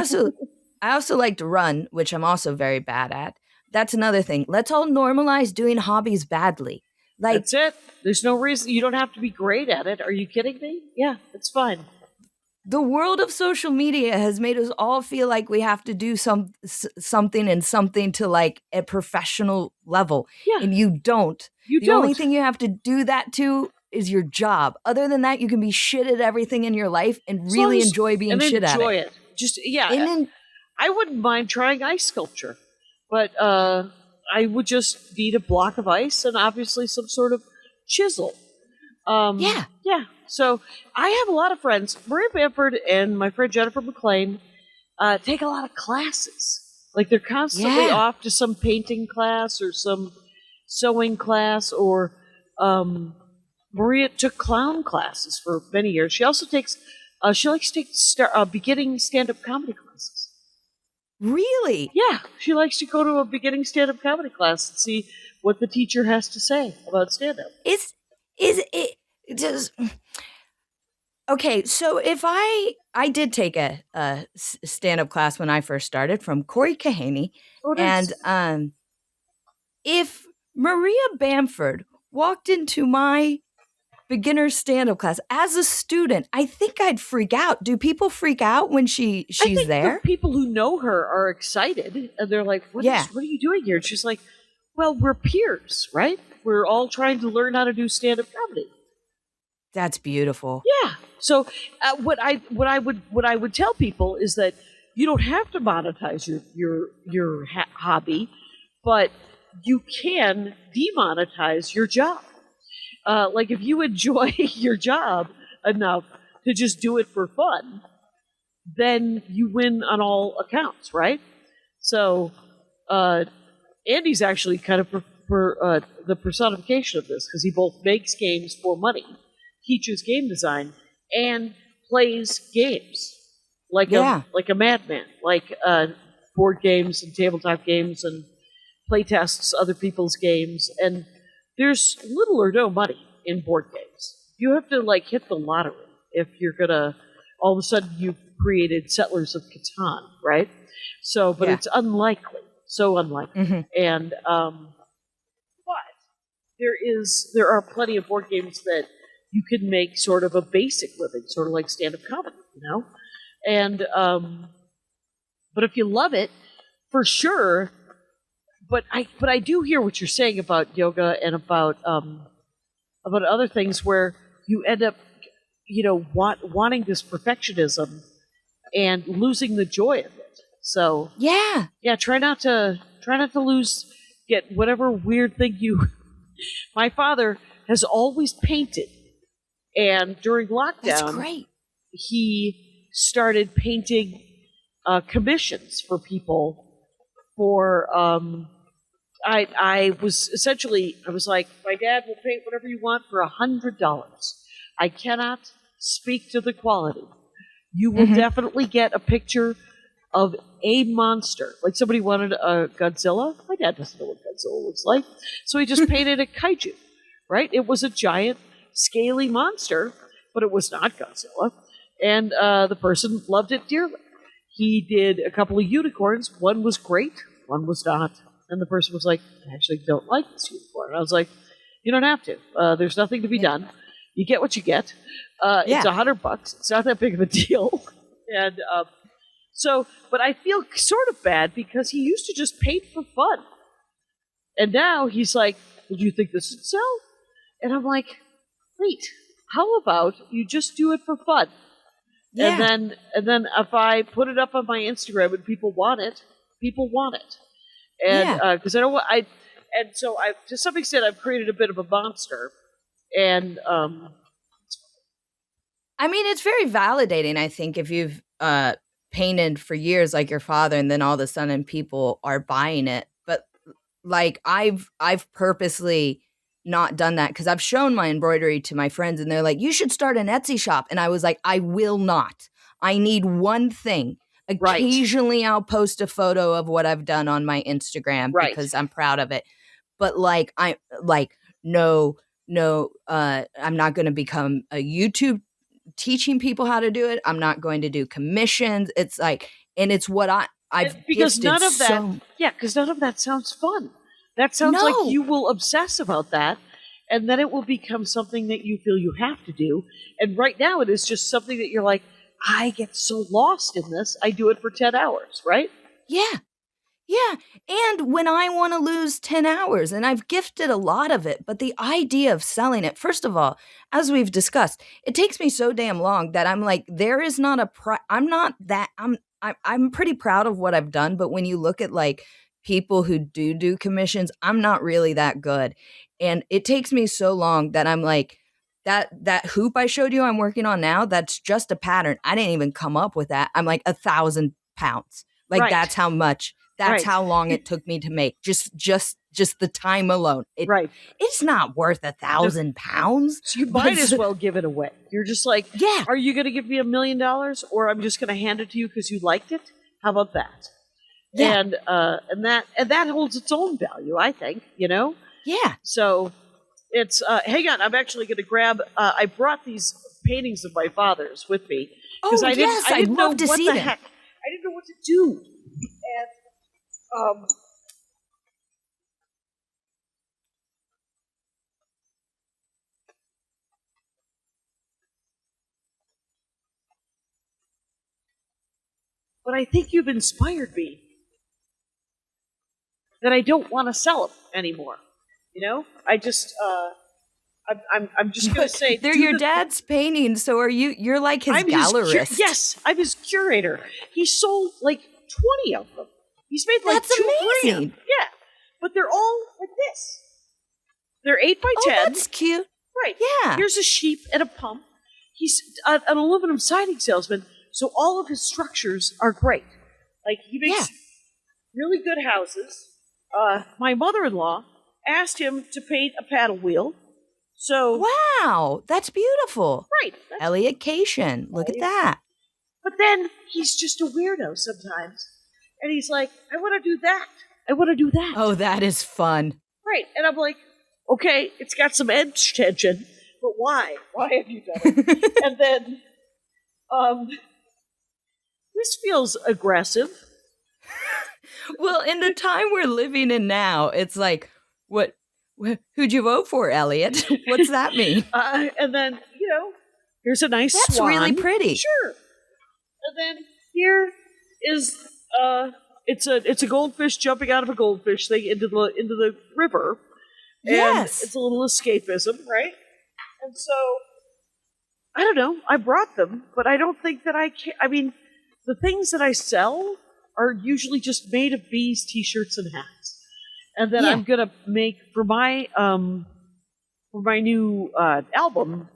also like to run, which I'm also very bad at. That's another thing. Let's all normalize doing hobbies badly. Like That's it. There's no reason. You don't have to be great at it. Are you kidding me? Yeah, it's fine. the world of social media has made us all feel like we have to do something and something to like a professional level, Yeah, and you don't. you The don't. only thing you have to do that to is your job. Other than that, you can be shit at everything in your life and As long really as- enjoy being and shit at enjoy it. it. Just yeah, And then I wouldn't mind trying ice sculpture, but I would just need a block of ice and obviously some sort of chisel. Yeah. Yeah. So I have a lot of friends. Maria Bamford and my friend Jennifer McLean take a lot of classes. Like they're constantly Yeah. off to some painting class or some sewing class, or Maria took clown classes for many years. She also takes. She likes to take beginning stand-up comedy classes. Really? Yeah, she likes to go to a beginning stand-up comedy class and see what the teacher has to say about stand-up. Is it just okay? So if I did take a stand up class when I first started from Corey Kahaney, Oh, nice. and if Maria Bamford walked into my beginner stand up class as a student, I think I'd freak out. Do people freak out when I she's think there? the people who know her are excited, and they're like, Yeah. What are you doing here?" And she's like, "Well, we're peers, right? We're all trying to learn how to do stand-up comedy." That's beautiful. Yeah. So what I would tell people is that you don't have to monetize your hobby, but you can demonetize your job. Like if you enjoy your job enough to just do it for fun, then you win on all accounts, right? So Andy's actually kind of the personification of this because he both makes games for money, teaches game design, and plays games like a madman, like board games and tabletop games, and play tests other people's games. And there's little or no money in board games. You have to like hit the lottery if you're gonna all of a sudden you've created Settlers of Catan, right? So, but Yeah. it's unlikely, so unlikely. Mhm. And but there are plenty of board games that you can make sort of a basic living, sort of like stand-up comedy, And but if you love it, for sure. But I do hear what you're saying about yoga and about other things where you end up, wanting this perfectionism and losing the joy of it. So Yeah. yeah, try not to get whatever weird thing you. My father has always painted, and during lockdown, That's great. he started painting commissions for people for. I was like, my dad will paint whatever you want for $100. I cannot speak to the quality. You will definitely get a picture of a monster. Like somebody wanted a Godzilla. My dad doesn't know what Godzilla looks like. So he just painted a kaiju, right? It was a giant, scaly monster, but it was not Godzilla. And the person loved it dearly. He did a couple of unicorns. One was great, one was not. And the person was like, "I actually don't like this unicorn." And I was like, "You don't have to. There's nothing to be done. You get what you get. It's $100. It's not that big of a deal." And but I feel sort of bad because he used to just paint for fun. And now he's like, "Would you think this would sell?" And I'm like, "Wait, how about you just do it for fun? Yeah. And then if I put it up on my Instagram and people want it, And because I don't want and so I to some extent I've created a bit of a monster, and I mean, it's very validating, I think, if you've painted for years like your father and then all of a sudden people are buying it. But like I've purposely not done that because I've shown my embroidery to my friends and they're like, you should start an Etsy shop. And I was like, I will not. I need one thing. Occasionally I'll post a photo of what I've done on my Instagram because I'm proud of it. But like no, I'm not going to become a YouTube teaching people how to do it. I'm not going to do commissions. It's like, and it's what I've because gifted none of that so. because none of that sounds fun. That sounds like you will obsess about that, and then it will become something that you feel you have to do. And right now it is just something that you're like, I get so lost in this, I do it for 10 hours, right? Yeah. And when I want to lose 10 hours, and I've gifted a lot of it, but the idea of selling it, first of all, as we've discussed, it takes me so damn long that I'm like, there is not I'm pretty proud of what I've done. But when you look at like people who do commissions, I'm not really that good. And it takes me so long that I'm like, that hoop I showed you I'm working on now, that's just a pattern. I didn't even come up with that. I'm like 1,000 pounds. Like that's how much. That's how long it took me to make. Just the time alone. It's not worth 1,000 pounds. So you might as well give it away. You're just like, are you going to give me $1 million, or I'm just going to hand it to you because you liked it? How about that? Yeah. And that holds its own value, I think. You know. Yeah. So it's hang on. I'm actually going to grab. I brought these paintings of my father's with me because I didn't know what the heck. I didn't know what to do. And but I think you've inspired me that I don't want to sell them anymore. You know, I just I'm just going to say they're your dad's paintings. So are you? You're like his gallerist. Yes, I'm his curator. He sold like 20 of them. He's made like that's amazing. Yeah, but they're all like this. They're 8 by 10. That's cute. Right. Yeah. Here's a sheep and a pump. He's an aluminum siding salesman, so all of his structures are great. Like he makes really good houses. My mother-in-law asked him to paint a paddle wheel. So wow, that's beautiful. Right. Elliot Kashian. Look at that. But then he's just a weirdo sometimes. And he's like, I want to do that. I want to do that. Oh, that is fun. Right. And I'm like, okay, it's got some edge tension, but why? Why have you done it? And then, this feels aggressive. Well, in the time we're living in now, it's like, who'd you vote for, Elliot? What's that mean? And then, here's a nice That's swan. really pretty. Sure. And then here is it's a goldfish jumping out of a goldfish thing into the river. And yes. It's a little escapism, right? And so I don't know. I brought them, but I don't think that I can. I mean, the things that I sell are usually just made of bees, t-shirts, and hats. And then I'm gonna make for my new album.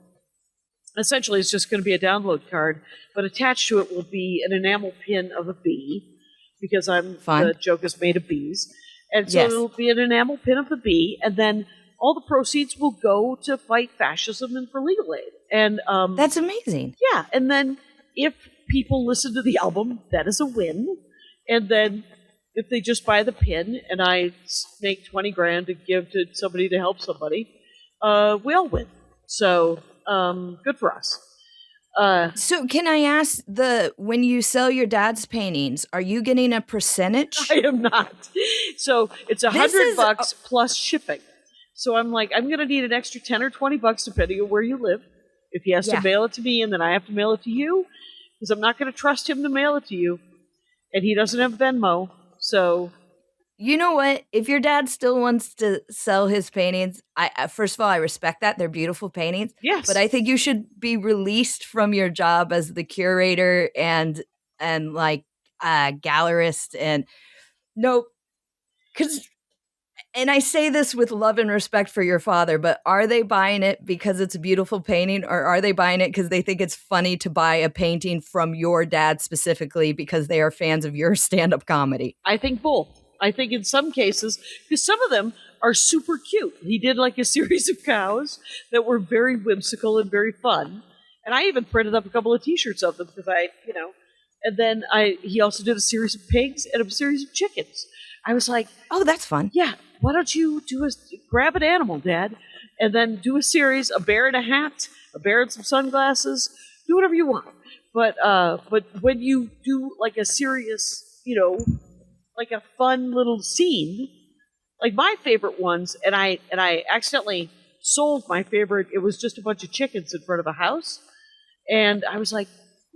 Essentially, it's just going to be a download card, but attached to it will be an enamel pin of a bee, because the joke is made of bees. And so it'll be an enamel pin of the bee, and then all the proceeds will go to fight fascism and for legal aid. And that's amazing. Yeah, and then if people listen to the album, that is a win. And then if they just buy the pin and I make $20,000 to give to somebody to help somebody, we all win. So good for us. So can I ask, when you sell your dad's paintings, are you getting a percentage? I am not. So it's $100 plus shipping. So I'm like, I'm going to need an extra $10 or $20 depending on where you live. If he has to mail it to me and then I have to mail it to you, because I'm not going to trust him to mail it to you. And he doesn't have Venmo. So You know what? If your dad still wants to sell his paintings, first of all, I respect that. They're beautiful paintings. Yes. But I think you should be released from your job as the curator and like gallerist and no, because and I say this with love and respect for your father, but are they buying it because it's a beautiful painting, or are they buying it because they think it's funny to buy a painting from your dad specifically because they are fans of your stand-up comedy? I think both. I think in some cases, because some of them are super cute. He did like a series of cows that were very whimsical and very fun. And I even printed up a couple of T-shirts of them because and then he also did a series of pigs and a series of chickens. I was like, oh, that's fun. Yeah, why don't you grab an animal, Dad, and then do a series, a bear in a hat, a bear in some sunglasses, do whatever you want. But when you do like a serious, like a fun little scene, like my favorite ones, and I accidentally sold my favorite. It was just a bunch of chickens in front of a house, and I was like,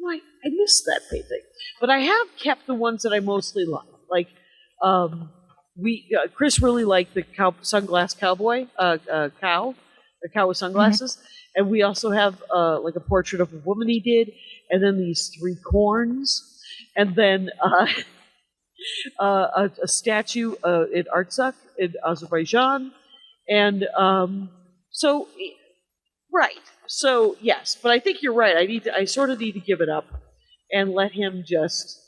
oh, I missed that painting. But I have kept the ones that I mostly love, like. Chris really liked the sunglass cowboy, a cow with sunglasses, and we also have like a portrait of a woman he did, and then these 3 corns, and then a statue in Artsakh in Azerbaijan, and so yes, but I think you're right. I sort of need to give it up and let him just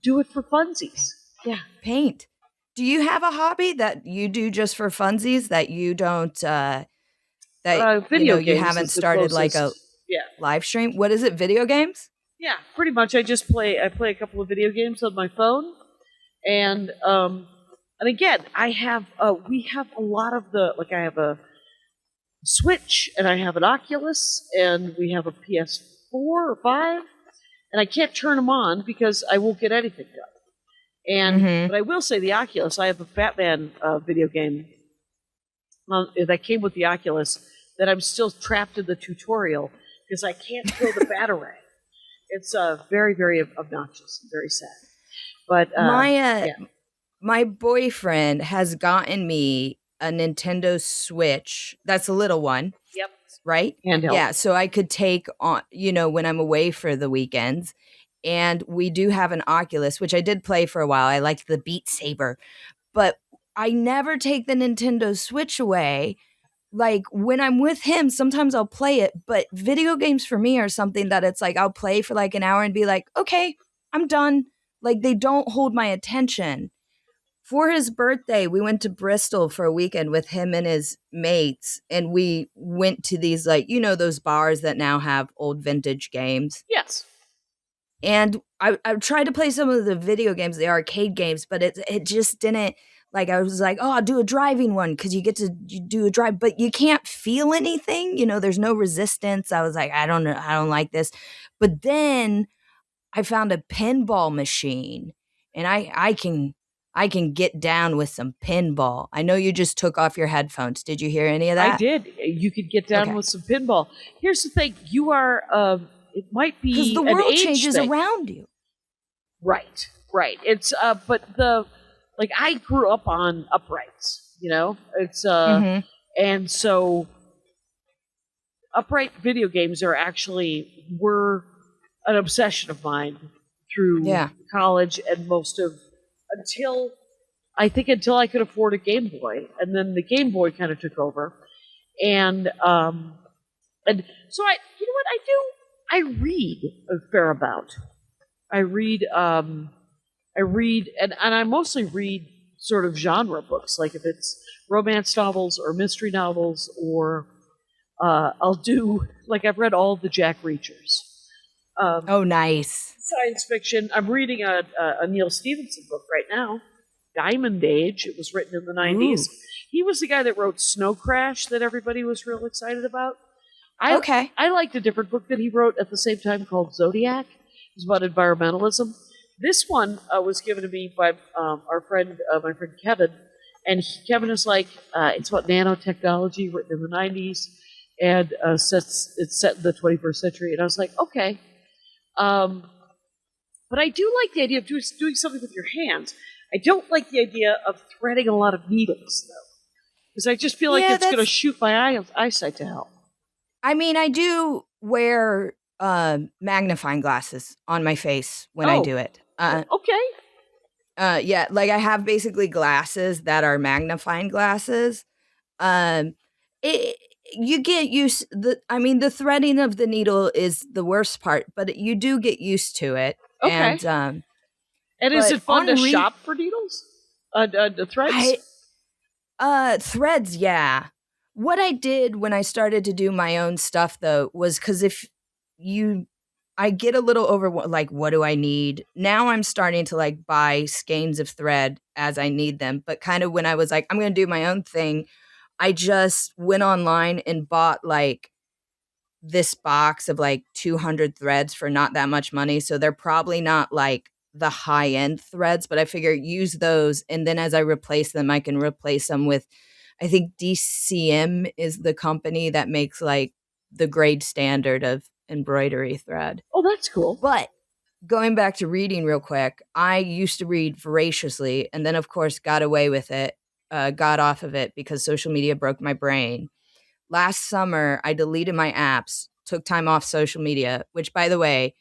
do it for funsies. Yeah. Paint. Do you have a hobby that you do just for funsies that you don't video games you haven't started like a live stream? What is it? Video games? Yeah, pretty much. I play a couple of video games on my phone, and again, we have a lot of I have a Switch and I have an Oculus and we have a PS4 or 5, and I can't turn them on because I won't get anything done. And but I will say the Oculus, I have a Batman video game that came with the Oculus that I'm still trapped in the tutorial because I can't throw the bat array. It's very, very obnoxious and very sad. But my boyfriend has gotten me a Nintendo Switch. That's a little one. Yep. Right? Handheld. Yeah, so I could take on, when I'm away for the weekends. And we do have an Oculus, which I did play for a while. I liked the Beat Saber. But I never take the Nintendo Switch away. Like, when I'm with him, sometimes I'll play it. But video games for me are something that it's like I'll play for like an hour and be like, okay, I'm done. Like, they don't hold my attention. For his birthday, we went to Bristol for a weekend with him and his mates. And we went to these, those bars that now have old vintage games. Yes. And I tried to play some of the video games, the arcade games, but it just didn't, I was like, oh, I'll do a driving one because you get to do a drive, but you can't feel anything. There's no resistance. I was like, I don't know. I don't like this. But then I found a pinball machine, and I can get down with some pinball. I know you just took off your headphones. Did you hear any of that? I did. You could get down with some pinball. Here's the thing. You are... it might be because the world changes thing. Around you. Right. It's but I grew up on uprights. It's and so upright video games were an obsession of mine through college and until I could afford a Game Boy, and then the Game Boy kind of took over, and so I do. I read a fair amount. I read, and I mostly read sort of genre books, like if it's romance novels or mystery novels, or I'll do, I've read all the Jack Reachers. Oh, nice. Science fiction. I'm reading a Neil Stephenson book right now, Diamond Age. It was written in the 90s. Ooh. He was the guy that wrote Snow Crash that everybody was real excited about. I liked a different book that he wrote at the same time called Zodiac. It was about environmentalism. This one was given to me by my friend Kevin, and Kevin is like, it's about nanotechnology written in the 90s, and it's set in the 21st century. And I was like, okay. But I do like the idea of doing something with your hands. I don't like the idea of threading a lot of needles, though. Because I just feel like Yeah, it's going to that's- shoot my eyesight to hell. I mean, I do wear magnifying glasses on my face when I Oh. do it. Okay. Yeah, like I have basically glasses that are magnifying glasses. Um, it, you get used. The threading of the needle is the worst part, but you do get used to it. Okay. And is but it fun to on shop for needles? The threads? Threads, yeah. What I did when I started to do my own stuff though was because I get a little over like, what do I need? Now I'm starting to like buy skeins of thread as I need them. But kind of when I was like, I'm going to do my own thing, I just went online and bought like this box of like 200 threads for not that much money. So they're probably not like the high end threads, but I figure use those. And then as I replace them, I can replace them with, I think DCM is the company that makes like the grade standard of embroidery thread. Oh, that's cool. But going back to reading real quick, I used to read voraciously and then, of course, got away with it, got off of it because social media broke my brain. Last summer, I deleted my apps, took time off social media, which, by the way,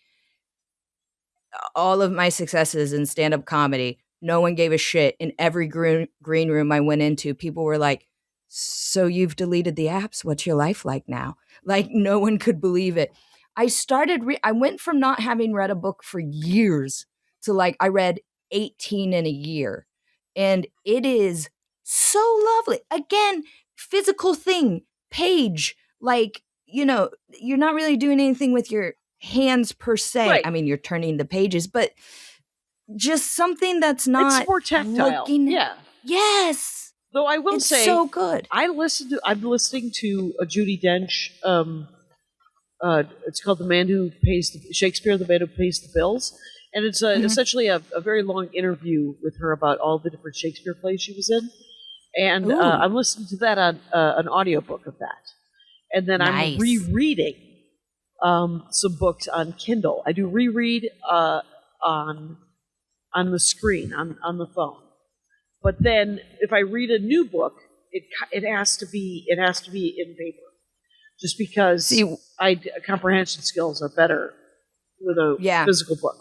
all of my successes in stand-up comedy, no one gave a shit. In every green room I went into, people were like, so you've deleted the apps? What's your life like now? Like, no one could believe it. I went from not having read a book for years to like, I read 18 in a year. And it is so lovely. Again, physical thing, page, like, you're not really doing anything with your hands per se. Right. I mean, you're turning the pages, but just something that's not It's more tactile. Yeah. Yes. Though I will It's say, so good. I'm listening to a Judi Dench. It's called Shakespeare, the Man Who Pays the Bills, and it's essentially a very long interview with her about all the different Shakespeare plays she was in. And I'm listening to that on an audiobook of that, and then Nice. I'm rereading some books on Kindle. I do reread on the screen on the phone. But then, if I read a new book, it has to be in paper, just because comprehension skills are better with a physical book.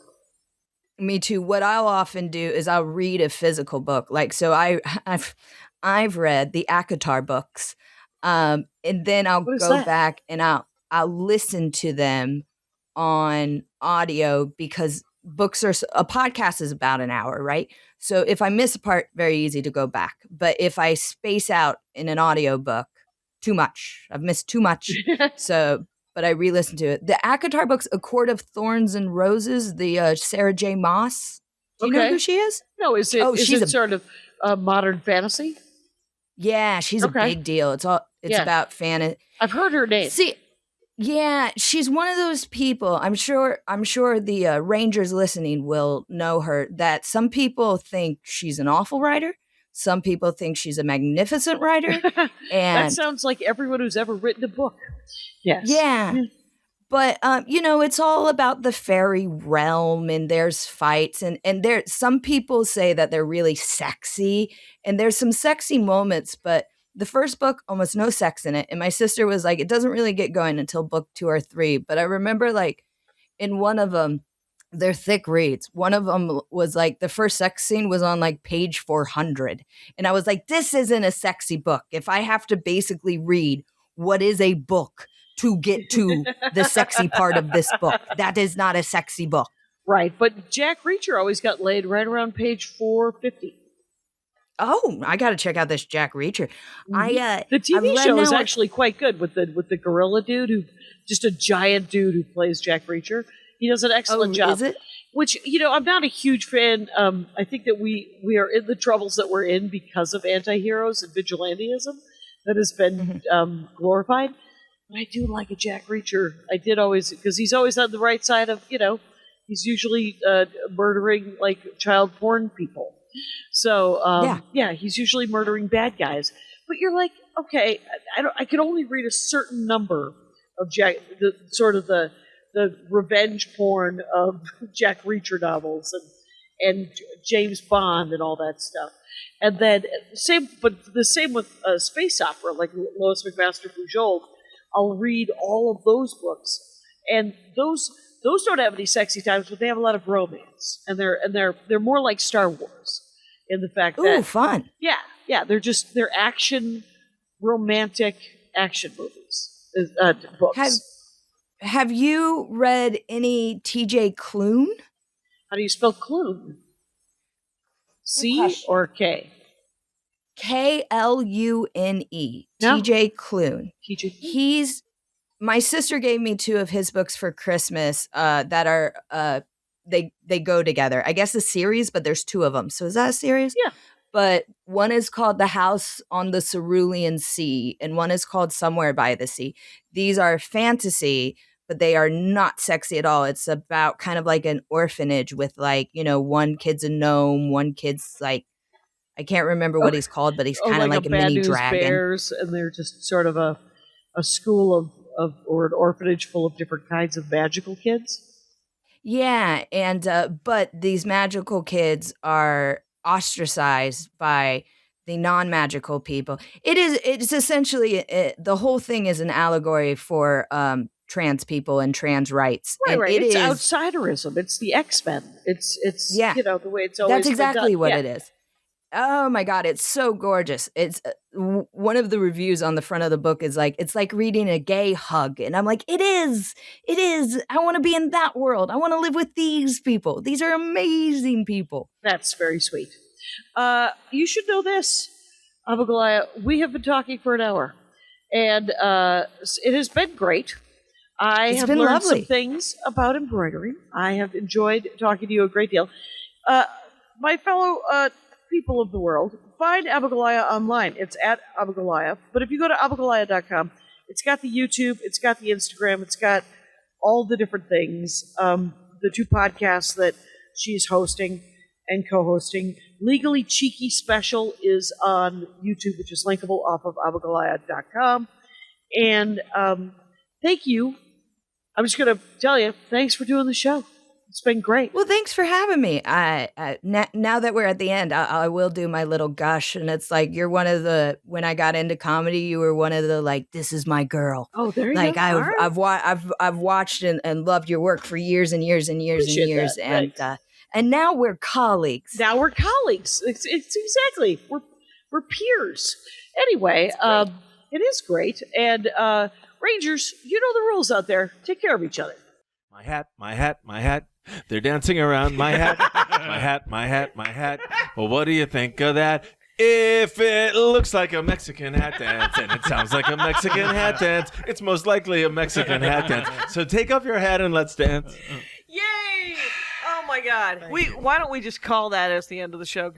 Me too. What I'll often do is I'll read a physical book. Like, so I've read the Akatar books, and then I'll go back and I'll listen to them on audio because a podcast is about an hour, right? So if I miss a part, very easy to go back. But if I space out in an audio book, too much. I've missed too much. But I re-listened to it. The Akatar books, A Court of Thorns and Roses, the Sarah J. Maas. Do you know who she is? No, is it sort of modern fantasy? Yeah, she's a big deal. It's about fantasy. I've heard her name. See, yeah, she's one of those people. I'm sure the Rangers listening will know her. That some people think she's an awful writer. Some people think she's a magnificent writer. And that sounds like everyone who's ever written a book. Yes. Yeah. But it's all about the fairy realm, and there's fights, and there some people say that they're really sexy, and there's some sexy moments, but the first book, almost no sex in it. And my sister was like, it doesn't really get going until book 2 or 3. But I remember like in one of them, they're thick reads. One of them was like the first sex scene was on like page 400. And I was like, this isn't a sexy book. If I have to basically read what is a book to get to the sexy part of this book, that is not a sexy book. Right. But Jack Reacher always got laid right around page 450. Oh, I got to check out this Jack Reacher. Mm-hmm. The TV show is actually quite good with the gorilla dude, who just a giant dude who plays Jack Reacher. He does an excellent job. Is it? Which, I'm not a huge fan. I think that we are in the troubles that we're in because of anti-heroes and vigilantism that has been glorified. But I do like a Jack Reacher. I did always, because he's always on the right side of, he's usually murdering like child porn people. So, he's usually murdering bad guys. But you're like, okay, I can only read a certain number of the revenge porn of Jack Reacher novels. and James Bond and all that stuff. And then the same with space opera, like Lois McMaster Bujold. I'll read all of those books, and those don't have any sexy times, but they have a lot of romance, and they're more like Star Wars in the fact that fun. Yeah, they're action, romantic action movies, books. Have you read any T.J. Klune? How do you spell Klune? C or K? Klune. No. T.J. Klune. TJ. My sister gave me 2 of his books for Christmas that are they go together. I guess a series, but there's 2 of them. So is that a series? Yeah. But one is called The House on the Cerulean Sea, and one is called Somewhere by the Sea. These are fantasy, but they are not sexy at all. It's about kind of like an orphanage with one kid's a gnome, one kid's like, I can't remember what he's called, but he's kind of like a mini dragon. Bears, and they're just sort of a school or an orphanage full of different kinds of magical kids. Yeah, and but these magical kids are ostracized by the non-magical people. It's essentially the whole thing is an allegory for trans people and trans rights. Right, and right. It's outsiderism. It's the X-Men. It's the way it's always that's exactly been done. what it is. Oh my God, it's so gorgeous. It's one of the reviews on the front of the book is like, it's like reading a gay hug. And I'm like, it is. I want to be in that world. I want to live with these people. These are amazing people. That's very sweet. You should know this, Abigoliah. We have been talking for an hour, and it has been great. I have learned some things about embroidery. I have enjoyed talking to you a great deal. My fellow people of the world, find Abigoliah online. It's at Abigoliah. But if you go to Abigoliah.com, it's got the YouTube, it's got the Instagram, it's got all the different things. The 2 podcasts that she's hosting and co-hosting. Legally Cheeky Special is on YouTube, which is linkable off of Abigoliah.com. And thank you. I'm just going to tell you, thanks for doing the show. It's been great. Well, thanks for having me. Now that we're at the end, I will do my little gush. And it's like, you're one of the, when I got into comedy, you were one of the, like, this is my girl. Oh, there you like, go. I've watched and loved your work for years and years and years Appreciate and years. that. And now we're colleagues. It's exactly. We're peers. Anyway, it is great. And Rangers, you know the rules out there. Take care of each other. My hat, my hat, my hat. They're dancing around my hat, my hat, my hat, my hat. Well, what do you think of that? If it looks like a Mexican hat dance and it sounds like a Mexican hat dance, it's most likely a Mexican hat dance. So take off your hat and let's dance. Yay! Oh my God. Why don't we just call that as the end of the show?